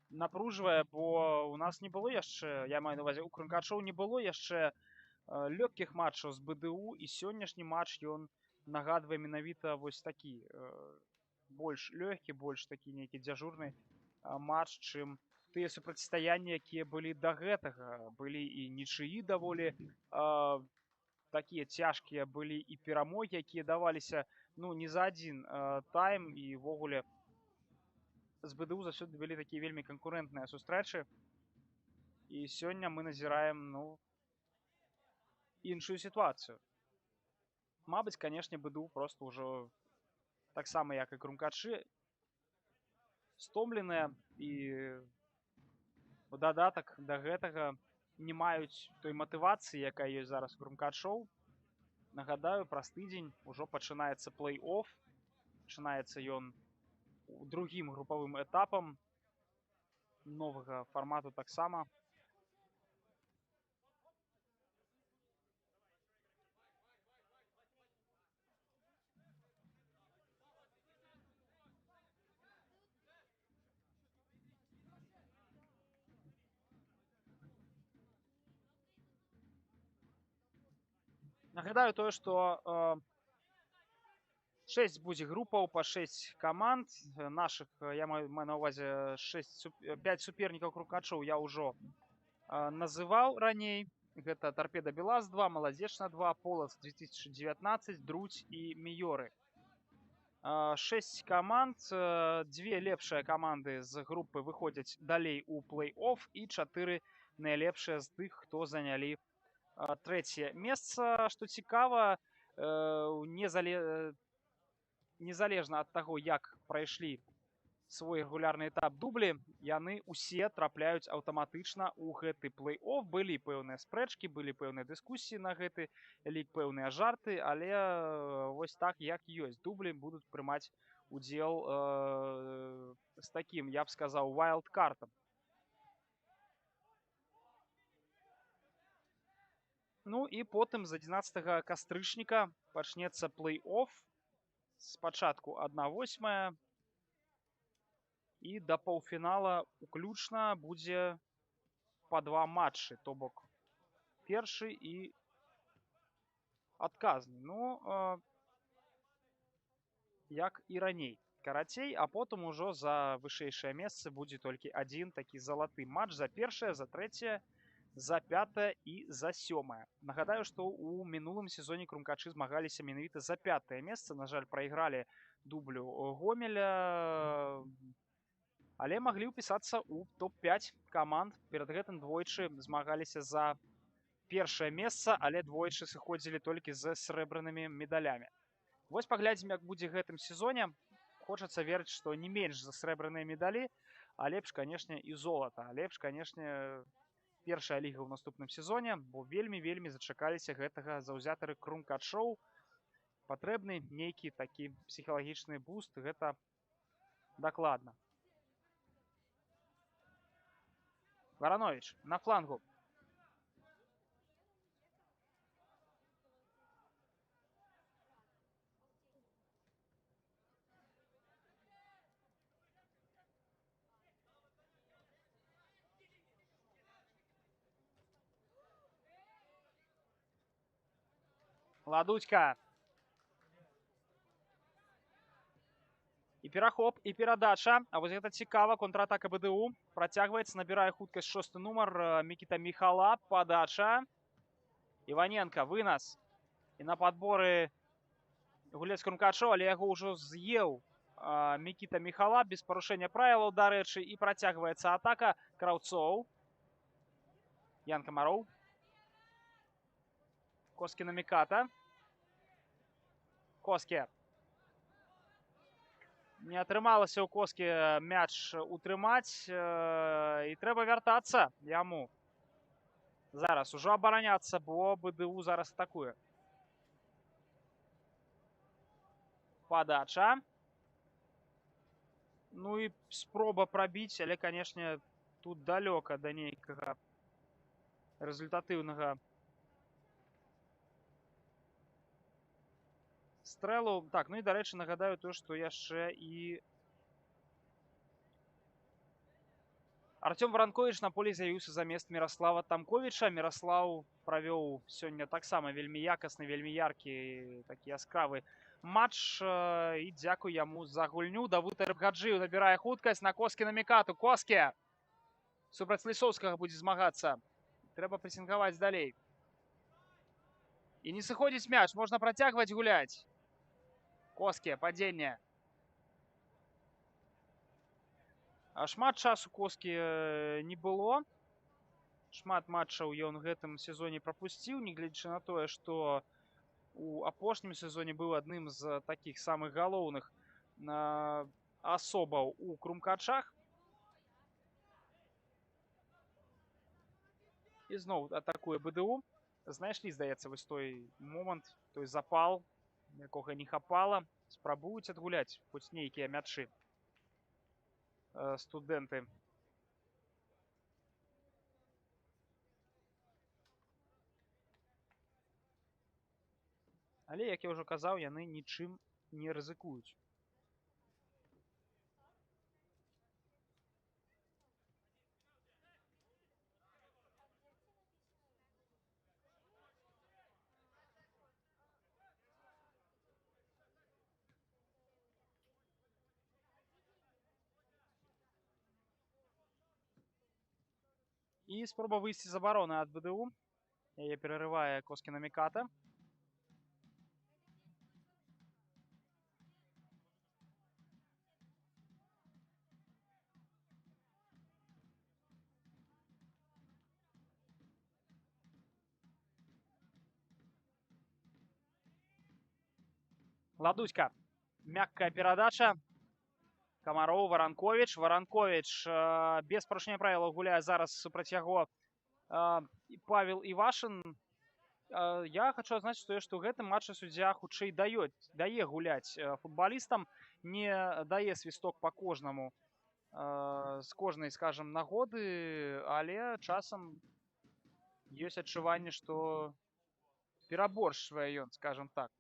напружвае, бо у нас не было яшчэ, я маю на ўвазе, у крынкачоў не было яшчэ лёгкіх матчаў з БДУ, і сённяшні матч ён нагадвае менавіта вось такі больш лёгкі, больш такі нейкі дзяжурны матч, чым тыя супрацьстаянні, якія былі да гэтага. Былі і нічыі даволі такія цяжкія, былі і перамогі, якія даваліся ну не за адзін тайм, і ўвогуле з БДУ заўсёды былі такія вельмі канкурэнтныя сустрэчы. І сёння мы назіраем ну іншую сітуацыю. Мабыць, канешне, БДУ просто ўжо таксама, як і крумкачы, стомленыя і у дадатак да гэтага не маюць той матывацыі, якая ёсць зараз у крумкачоў. Нагадаю, праз тыдзень ужо пачынаецца плэй-офф. Пачынаецца ён другім групавым этапам новага фармату таксама. Нагадаю тое, што 6 будзе групаў па 6 каманд нашых. Я маю на ўвазе 5 супернікаў крумкачоў я ўжо называў раней. Гэта Торпеда Белаз 2, Маладзечна 2, Полас 2019, Друдь і Міёры. 6 каманд, 2 лепшыя каманды з групы выходзяць далей у плэй-офф і 4 найлепшыя з тых, хто занялі трэцяе месца. Што цікава, незалежна ад таго, як прайшлі свой рэгулярны этап дублі, яны ўсе трапляюць аўтаматычна ў гэты плэй-офф. Былі пэўныя спрэчкі, былі пэўныя дыскусіі на гэты лік, пэўныя жарты, але вось так, як ёсць. Дублі будуць прымаць удзел з такім, я б сказаў, вайлдкартам. Ну і потым з 11 кастрычніка пачнецца плэй-офф. Спачатку 1/8 і да паўфінала уключна будзе па 2 матчы, то бок першы і адказны. Ну, як і раней. Карацей, а потым ужо за вышэйшае месца будзе толькі адзін такі залаты матч за першае, за трэцяе, за 5 і за 7. Нагадаю, што ў мінулым сезоне крумкачы змагаліся менавіта за 5 месца. На жаль, прайгралі дублю Гомеля, але маглі ўпісацца ў топ-5 каманд. Перад гэтым двойчы змагаліся за першае месца, але двойчы сыходзілі толькі з срэбранымі медалямі. Вось паглядзім, як будзе гэтым сезоне. Хочацца верыць, што не менш за срэбраныя медалі, а лепш, канешне, і золата. А лепш, канешне, першая ліга ў наступным сезоне, бо вельмі зачакаліся гэтага заўзятары крумкачоў. Патрэбны нейкі такі псіхалагічны буст, гэта дакладна. Варанович на флангу. Ладудька. І перахоп, і перадача. А вось гэта цікава. Контратака БДУ. Працягваецца, набірае хуткасць 6-й нумар. Мікіта Міхала. Падача. Іваненка. Вынас. І на падборы гулец крумкачоў, але яго ўжо з'еў Мікіта Міхала. Без парушэння правілаў, дарэчы. І працягваецца атака. Краўцоў. Ян Камароў. Коскі на Міката. Коскі. Не атрымалася ў Коскі мяч утрымаць. І трэба вяртацца яму. Зараз ужо абараняцца, бо БДУ зараз атакуе. Падача. Ну і спроба прабіць, але, канешне, тут далёка да нейкага результатыўнага стрэлу. Так, ну і, дарэчы, нагадаю то, што яшчэ і Артём Варанковіч на полі з'явіўся замест Міраслава Тамковіча. Міраслаў правёў сёння таксама вельмі якасны, вельмі яркі, такі яскравы матч. І дзякуй яму за гульню. Давуд Эрбгаджыеў набірае хуткасць на Коскі на Мікату. Коскі супраць Лісоўскага будзе змагацца. Трэба прэсінгаваць далей. І не сыходзіць мяч, можна працягваць гуляць. Коскі, падзенне. Шмат часу Коскі не было. Шмат матчаў ён гэтым сезоне прапусціў, нягледзячы на тое, што у апошнім сезоне быў адным з такіх самых галоўных асобаў у крумкачах. І зноў атакуе БДУ. Знайшлі, здаецца, вось той момант, той запал, якога не хапала. Спрабуюць адгуляць хоць нейкія мячы студэнты. Але, як я ўжо казаў, яны нічым не рызыкуюць. І спроба выйсці з абароны ад БДУ. Яе перарывае Коскі на Міката. Ладудька. Мягкая перадача. Камароў, Варанковіч. Варанковіч без парушэння правілаў гуляе зараз супраць яго Павел Івашын. Я хочу адзначыць, што ў гэтым матчы суддзя хутчэй дае гуляць футбалістам, не дае свісток па кожнаму з кожнай, скажам, нагоды, але часам ёсць адчуванне, што пераборшчвае ён, скажам так.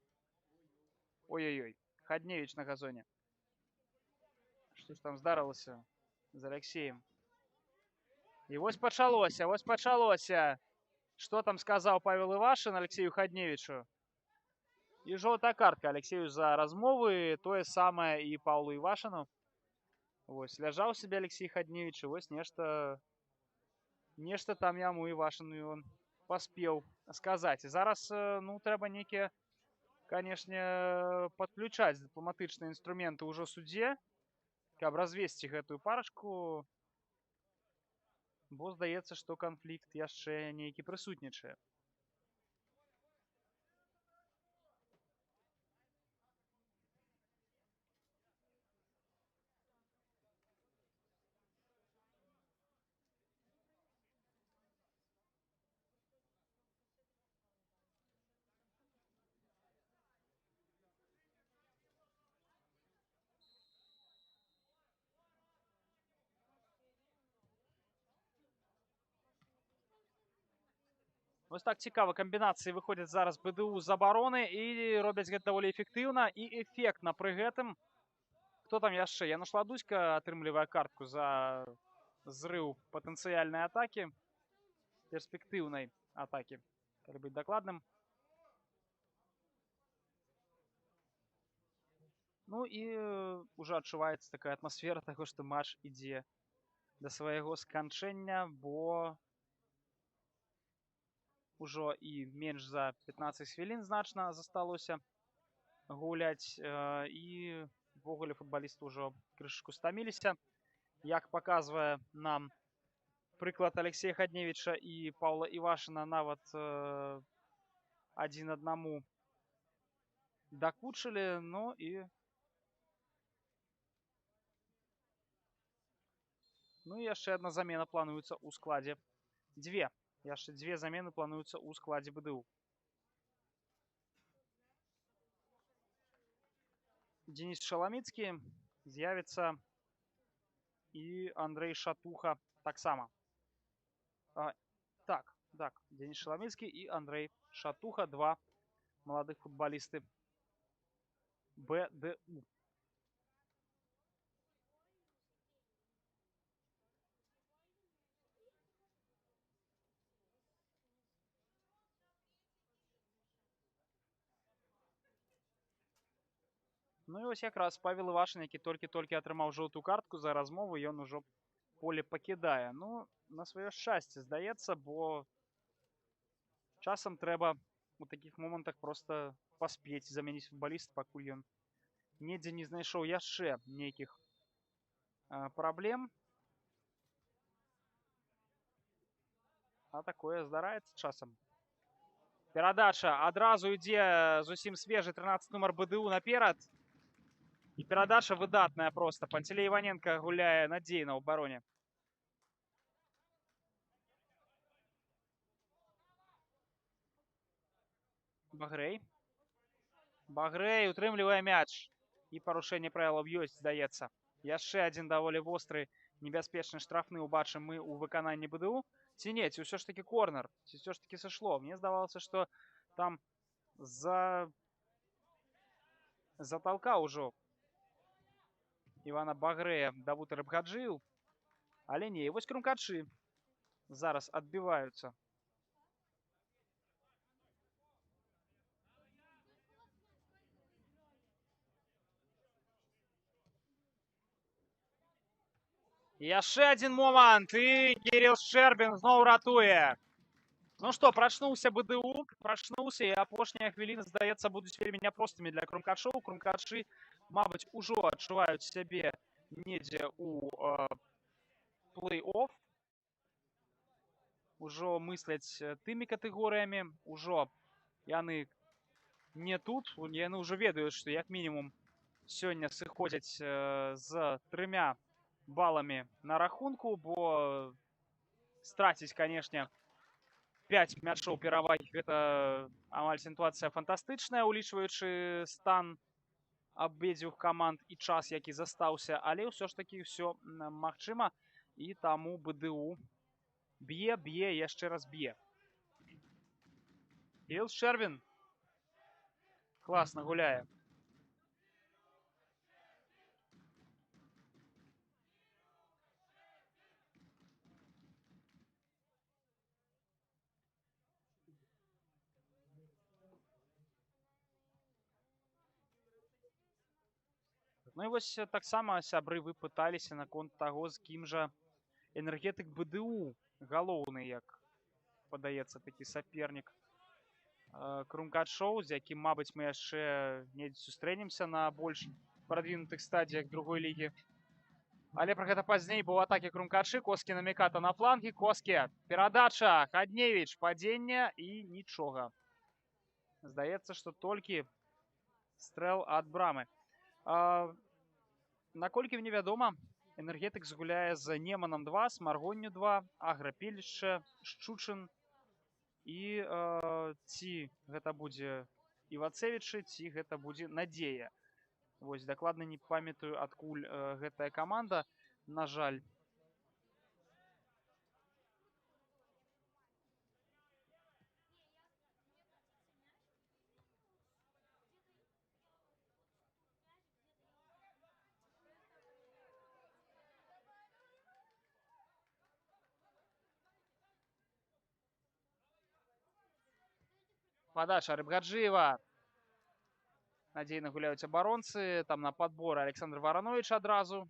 Ой-ой-ой, Хадневіч на газоне. Што ж там здарылася з Алексеем? І вось пачалося. Што там сказаў Павел Івашын Алексею Хадневічу? І жоўтая картка Алексею за размовы, тое самае і Паўлу Івашыну. Вось, ляжаў себе Алексей Хадневіч, і вось нешта там яму Івашыну ён паспеў сказаць. І зараз, ну, трэба нейкія, канешне, падключаць дыпламатычныя інструменты ўжо суддзе, каб развесці гэтую парачку, бо здаецца, што канфлікт яшчэ нейкі прысутнічае. Вось так цікава, камбінацыі выходзяць зараз БДУ з абароны і робяць гэта даволі эфектыўна і эфектна пры гэтым. Хто там яшчэ? Януш Ладуська атрымлівае картку за зрыў патэнцыяльнай атакі, перспектыўнай атакі, калі быць дакладным. Ну і ўжо адчуваецца такая атмасфера таго, што матч ідзе да свайго сканчэння, бо ўжо і менш за 15 хвілін значна засталося гуляць, і ввогуле футбалісты ўжо крышку стаміліся. Як паказвае нам прыклад Алексея Хадневіча і Паўла Івашына, нават 1-1 дакучылі, ну і яшчэ адна замена плануецца ў складзе. Яшчэ дзве замены плануюцца ў складзе БДУ. Денис Шаламіцкі з'явіцца і Андрэй Шатуха таксама. Так, Денис Шаламіцкі і Андрэй Шатуха, два маладых футбалісты БДУ. Ну і ось якраз Павел Івашын, які толькі-толькі атрымаў жоўтую картку за размову, ён ужо поле пакідае. Ну, на сваё шчасце, здаецца, бо часам трэба у такіх момантах проста паспець замяніць футбаліста, пакуль ён недзе не знайшоў яшчэ нейкіх праблем. А такое здараецца часам. Перадача адразу ідзе зусім свежы 13 нумар БДУ наперад. І перадача выдатная проста. Пантелей Іваненка гуляе надзейна ў абароне. Багрэй утрымлівае мяч. І парушэнне правілаў ёсць, здаецца. Яшчэ адзін даволі востры, небяспечны штрафны убачым мы ў выкананні БДУ. Ці не, ці ўсё ж таки корнер, ці ўсё ж таки сышло. Мне здавалася, што там заталка ўжо Івана Багрэя Давуд Рыбгаджыеў. Але не, і вось крумкачы зараз адбіваюцца. Яшчэ адзін момант, і Кірил Шчэрбін зноў ратуе. Ну што, прачнуўся БДУ, прачнуўся, і апошнія хвіліны, здаецца, будуць вельмі няпростымі для крумкачоў. Крумкачы, мабыць, ужо адчуваюць сябе недзе ў плэй-офф. Ужо мысляць тымі катэгорыямі, ужо яны не тут, яны ўжо ведаюць, што як мінімум сёння сыходзяць з 3 баламі на рахунку, бо страціць, канешне, 5 мячоў перавагі. Гэта амаль сітуацыя фантастычная, улічваючы стан абедзвюх каманд і час, які застаўся. Але ўсё ж такі ўсё магчыма. І таму БДУ б'е, яшчэ раз б'е. Ілл Шчэрбін класна гуляе. Ну і вось таксама, сябры, вы пыталіся наконт таго, з кім жа энергетык БДУ галоўны, як падаецца, такі сапернік Крумкачоў, з якім, мабыць, мы яшчэ недзе сустрэнемся на больш прадвінутых стадіях другой лігі. Але пра гэта пазней, бо ў атаке Крумкачы. Коскі на Міката на флангі. Коскі, перадача, Хадневіч, падзенне і нічога. Здаецца, што толькі стрэл ад брамы. Наколькі мне вядома, энергетык згуляе з Неманам 2, Смаргонню 2, Аграпелішча, Шчучын і ці гэта будзе Івацевічы, ці гэта будзе Надзея. Вось, дакладна не памятаю, адкуль гэтая каманда, на жаль. Падача Рыбгаджыева. Надзейна гуляюць абаронцы. Там на падбор Александр Варанович адразу.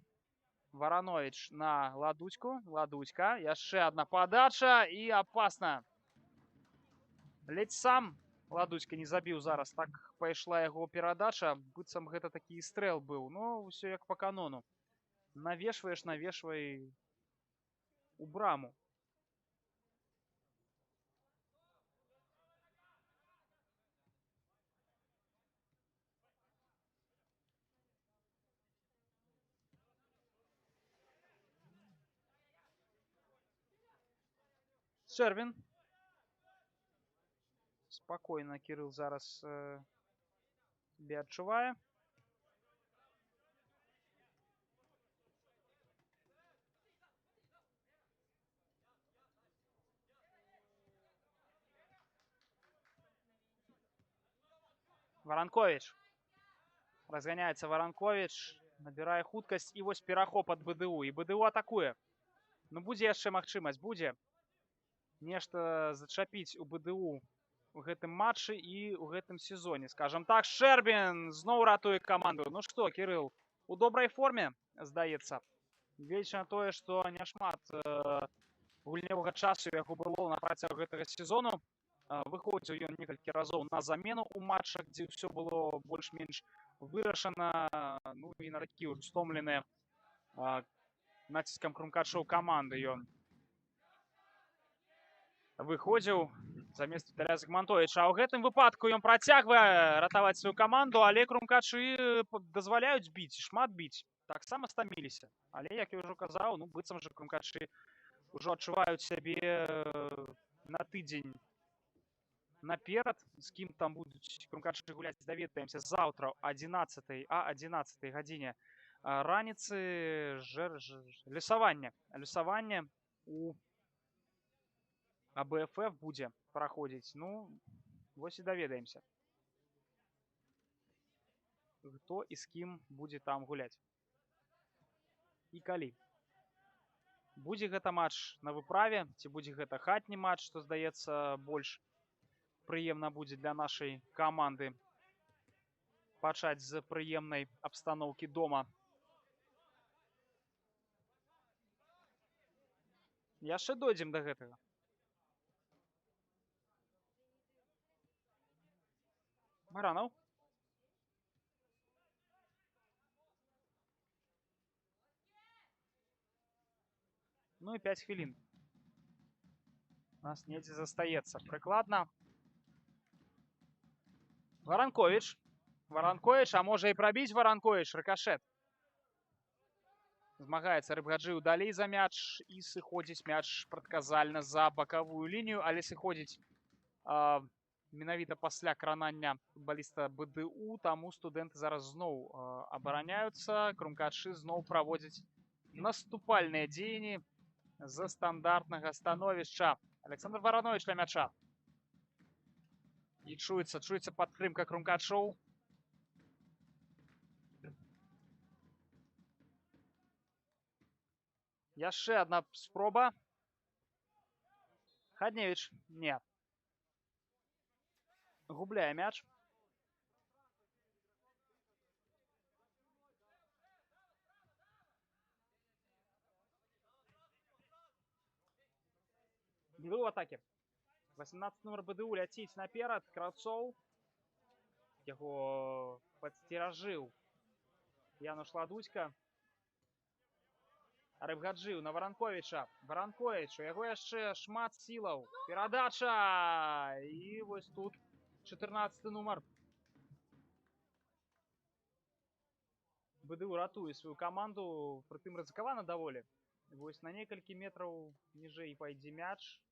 Варанович на Ладуцьку. Ладуцька. Яшчэ адна падача і апасна. Ледзь сам Ладуцька не забіў зараз. Так пайшла яго перадача. Быццам гэта такі стрэл быў. Ну, ўсё як па канону. Навешвай у браму. Шчэрбін. Спакойна Кірыл зараз сябе адчувае. Варанковіч. Разганяецца Варанковіч. Набірае хуткасць. І вось перахоп ад БДУ. І БДУ атакуе. Ну, будзе яшчэ магчымасць. Будзе нешта зачапіць у БДУ у гэтым матчы і ў гэтым сезоне. Скажам так, Шчэрбін зноў ратуе каманду. Ну што, Кірыл, у добрай форме, здаецца. Гледзячы на тое, што няшмат гульнявога часу яго было на працягу гэтага сезону. Выходзіў ён некалькі разоў на замену ў матчах, дзе ўсё было больш-менш вырашана. Ну і на такі стомленыя націскам Крумкачоў каманды ён выходзіў замест Віталія Зыгмантовіча. А ў гэтым выпадку ён працягвае ратаваць сваю каманду, але Крумкачы дазваляюць біць, шмат біць. Таксама стаміліся. Але, як я ўжо казаў, ну, быццам жа Крумкачы ўжо адчуваюць сябе на тыдзень наперад. З кім там будуць Крумкачы гуляць, даведаемся заўтра о 11 гадзіне раніцы. Лёсаванне у АБФФ будзе праходзіць. Ну, вось і даведаемся, хто і з кім будзе там гуляць. І калі. Будзе гэта матч на выправе, ці будзе гэта хатні матч, што, здаецца, больш прыемна будзе для нашай каманды пачаць з прыемнай абстаноўкі дома. Яшчэ дойдзем да гэтага. Баранаў. Ну і 5 хвілін. У нас недзе застаецца. Прыкладна. Варанковіч. Варанкович, а можа і прабіць Варанкович, рыкашэт. Змагаецца Рыбгаджыў далей за мяч і сыходзіць мяч прадказальна за бакавую лінію, але сыходзіць менавіта пасля кранання футбаліста БДУ, таму студэнты зараз зноў абараняюцца, крумкачы зноў праводзяць наступальныя дзеянні з стандартнага становішча. Александр Варанович ля мяча. І чуецца падтрымка крумкачоў. Яшчэ одна спроба. Хадневич. Не. Губляе мяч. Беду в атаке. 18 номер БДУ ляціць наперад. Краўцоў. Яго падсцеражыў Януш Ладуцька. Рыбгаджыў на Варанковича. Варанкович, у яго яшчэ шмат сілаў. Перадача! І вось тут 14 нумар. БДУ ратуе сваю каманду, прытым рызыкавана даволі. Вось на некалькі метраў ніжэй пайдзе мяч.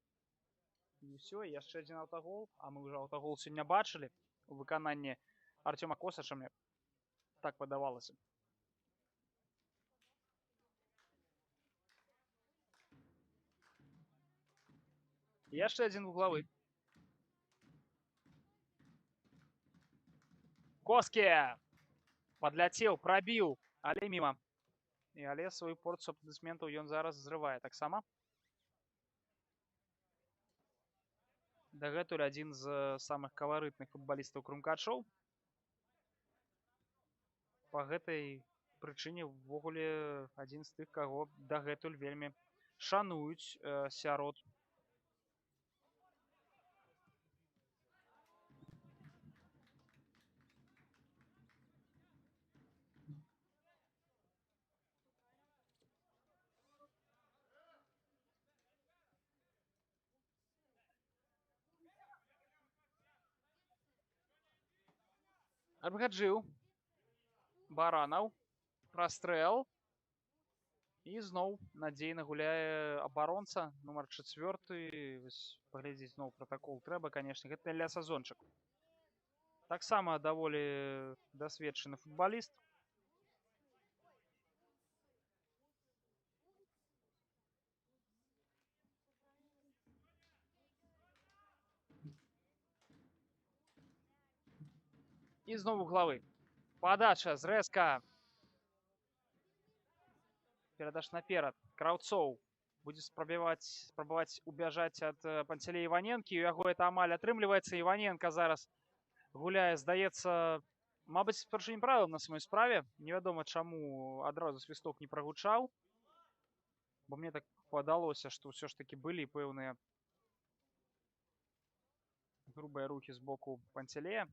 І ўсё, яшчэ адзін аўтагол. А мы ўжо аўтагол сёння бачылі у выкананні Артёма Косача, мне так падавалася. Яшчэ адзін вуглавы. Коскі падляцеў, прабіў, але міма. І але сваю порцыю аплодысментаў ён зараз зрывае таксама. Дагэтуль адзін з самых каларытных футбалістаў крумкачоў. Па гэтай прычыне ўвогуле адзін з тых, каго дагэтуль вельмі шануюць сярод Рыбгаджыў. Баранаў. Прастрэл. І зноў надзейна гуляе абаронца. Нумар 4. Паглядзець зноў пратакол трэба, канешне. Гэта Ілля Сазончык. Таксама даволі дасведчаны футбаліст. І зноў углавы. Падача, зрэзка. Перадаш наперад. Краўцоў будзе спрабаваць убяжаць ад Панцелея Іваненкі. У яго это амаль атрымліваецца. Іваненка зараз гуляе, здаецца, мабыць, парушэннем правіл на самой справе. Невядома, чаму адразу свісток не прагучаў. Бо мне так падалося, што ўсё ж такі былі пэўныя грубыя рухі з боку Панцелея.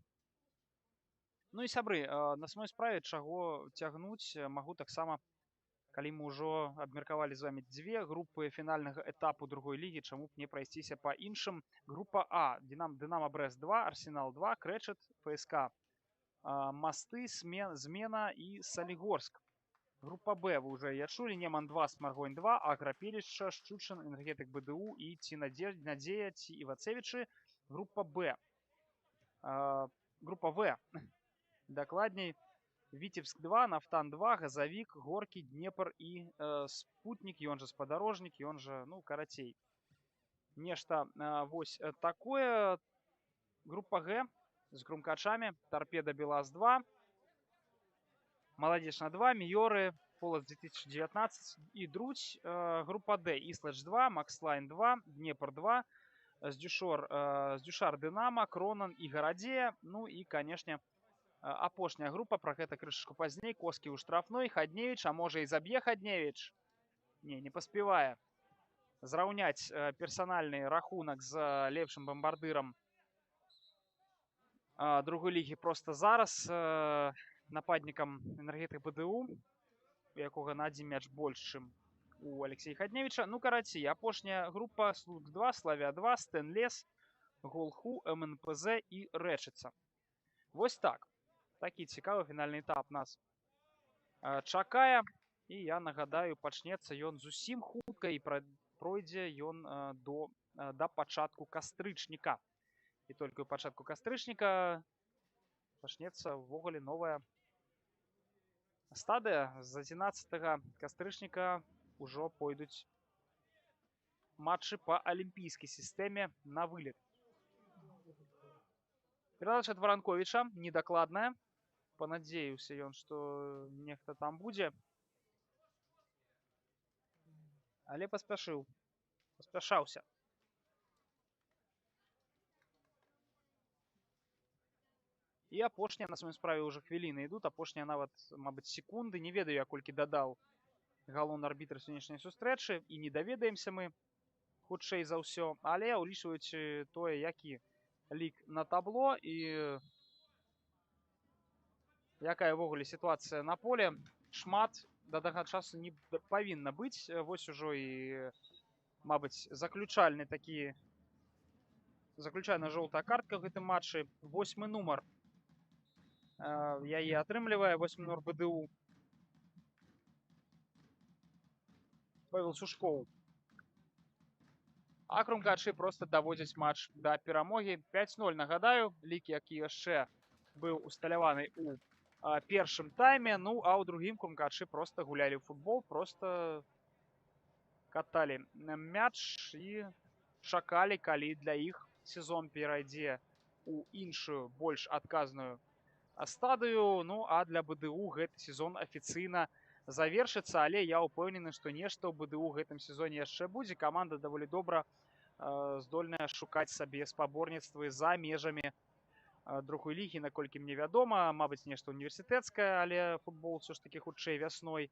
Ну і сябры, на самой справе чаго цягнуць магу таксама, калі мы ўжо абмеркавалі з вами дзве групы фінальнага этапу другой лігі, чаму б не прайсціся па іншым. Група А. Дынама Брэст 2, Арсенал 2, Крэчэт, ФСК, Масты, Змена і Салігорск. Група Б вы ўжо я чулі, Неман 2, Смаргонь 2, Аграпелішча, Шчучын, Энергетык БДУ і ці Надзея, ці Івацевічы. Група Б. Група В. Дакладней, Віцебск 2, Нафтан 2, Газавік, Горкі, Днепр і Спутнік, ён жа Спадарожнік, ён жа, ну, карацей. Нешта вось такое. Група Г з крумкачамі, Торпеда Белаз 2, Маладзечна 2, Міёры, Полац 2019 і Друдь. Група Д, Іслэдж 2, Макслайн 2, Днепр 2, Здюшар Дынама, Кронан і Гарадзея. Ну і, канешне, апошняя група, пра гэта крышачку пазней. Коскі ў штрафной, Хадневіч, а можа і заб'е Хадневіч. Не паспявае зраўняць персанальны рахунак з лепшым бамбардырам другой лігі проста зараз. Нападнікам Энергетык БДУ, у якога на адзін мяч больш, чым у Алексея Хадневіча. Ну, карацей, апошняя група Слуцк 2, Славя 2, Стэнлес, Голху, МНПЗ і Рэчыца. Вось так. Такі цікавы фінальны этап нас чакае. І я нагадаю, пачнецца ён зусім хутка і пройдзе ён да пачатку кастрычніка. І толькі ў пачатку кастрычніка пачнецца ўвогуле новая стадыя. З 11 кастрычніка ўжо пойдуць матчы па алімпійскай сістэме на вылет. Перадача ад Варанковіча недакладная. Панадзеіўся ён, што нехта там будзе. Але паспяшаўся. І апошнія на сваёй справе ўжо хвіліны ідуць, апошнія нават, мабыць, секунды. Не ведаю, я колькі дадаў галоўны арбітр сённяшняй сустрэчы, і не даведаемся мы хутчэй за ўсё, але улічваючы тое, які лік на табло і якая ўвогуле сітуацыя на поле, шмат да таго часу не павінна быць. Вось ужо і, мабыць, заключальная жоўтая картка ў гэтым матчы. 8-й нумар яе атрымлівае, 8-й нумар БДУ. Павел Сушкоў. А крумкачы проста даводзяць матч да перамогі. 5-0, нагадаю, лік, які яшчэ быў усталяваны у першым тайме. Ну, а ў другім крумкачы проста гулялі ў футбол, проста каталі мяч і чакалі, калі для іх сезон перайдзе у іншую, больш адказную стадыю. Ну, а для БДУ гэты сезон афіцыйна завершыцца, але я ўпэўнены, што нешта ў БДУ гэтым сезоне яшчэ будзе. Каманда даволі добра здольная шукаць сабе спаборніцтвы за межамі другой лігі, наколькі мне вядома. Мабыць, нешта універсітэцкае, але футбол ўсё ж такі хутчэй вясной.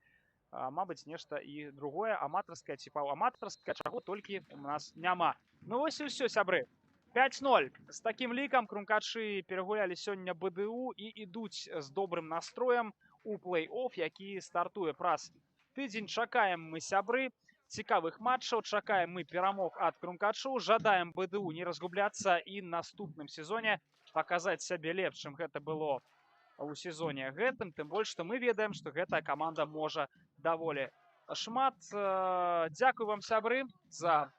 Мабыць, нешта і другое, аматарскае, ці паўаматарскае, чаго толькі у нас няма. Ну вось і ўсё, сябры. 5-0. З такім лікам крумкачы перагулялі сёння БДУ і ідуць з добрым настроем у плэй-офф, які стартуе праз тыдзень. Чакаем мы, сябры, цікавых матчаў, чакаем мы перамог ад крумкачоў. Жадаем БДУ не разгубляцца і наступным сезоне паказаць сябе лепш, чым гэта было ў сезоне гэтым. Тым больш, што мы ведаем, што гэтая каманда можа даволі шмат. Дзякуй вам, сябры, за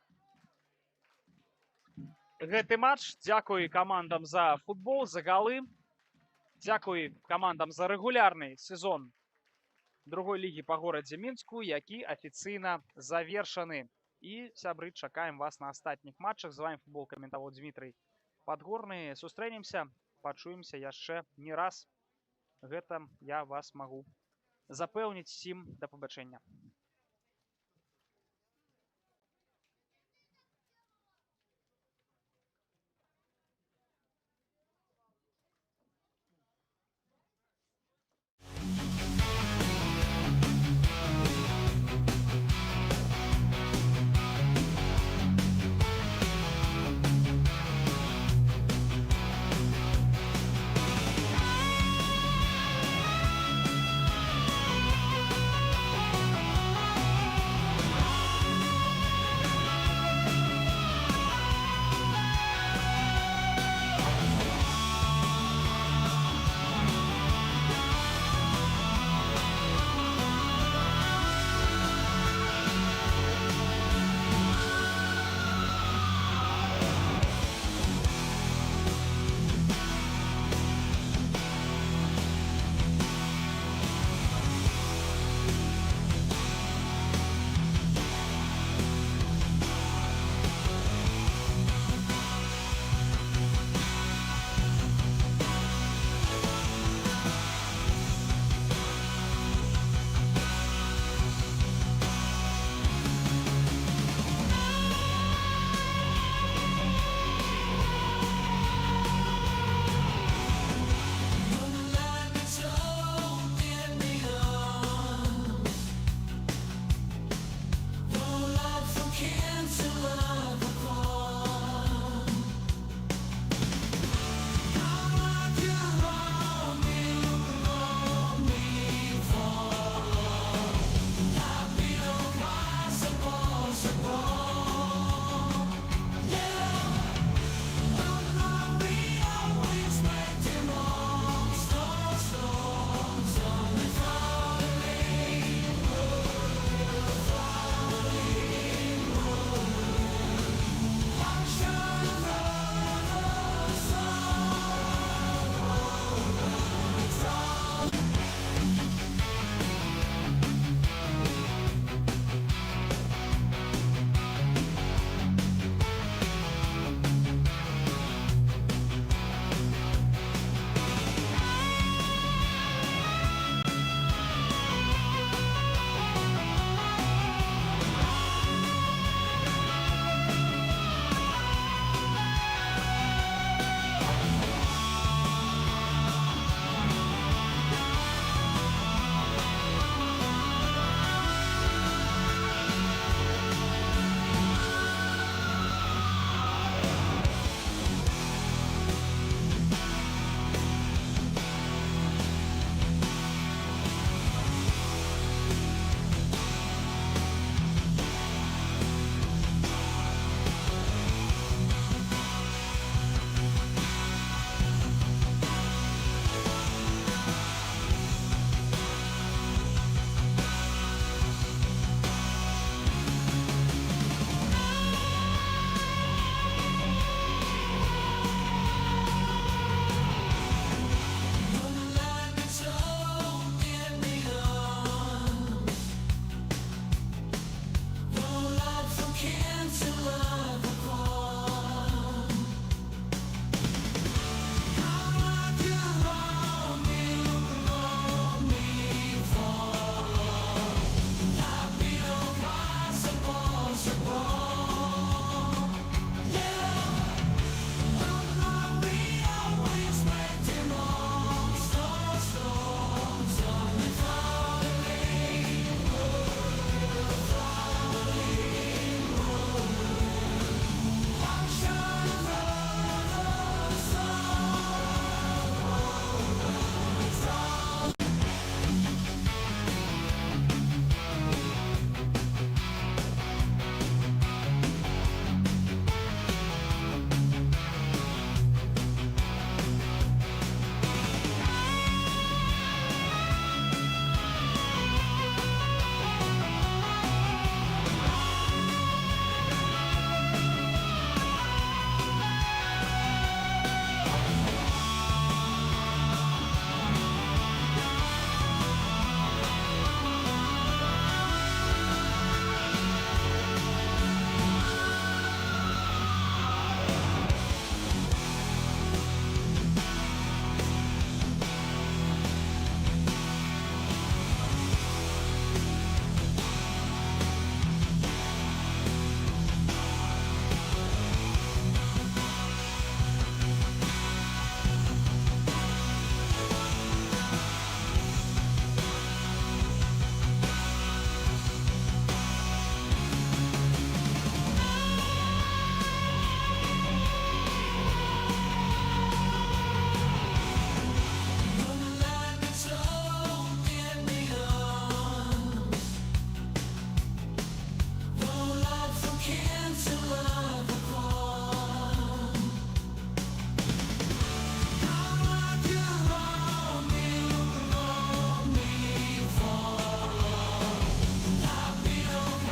гэты матч. Дзякуй камандам за футбол, за галы. Дзякуй камандам за рэгулярны сезон другой лігі па горадзе Мінску, які афіцыйна завершаны. І, сябры, чакаем вас на астатніх матчах. З вами футбол каментаваў Дмітрый Падгорны. Сустрэнемся, пачуемся яшчэ не раз. Гэта я вас магу запэўніць. Всім да пабачэння.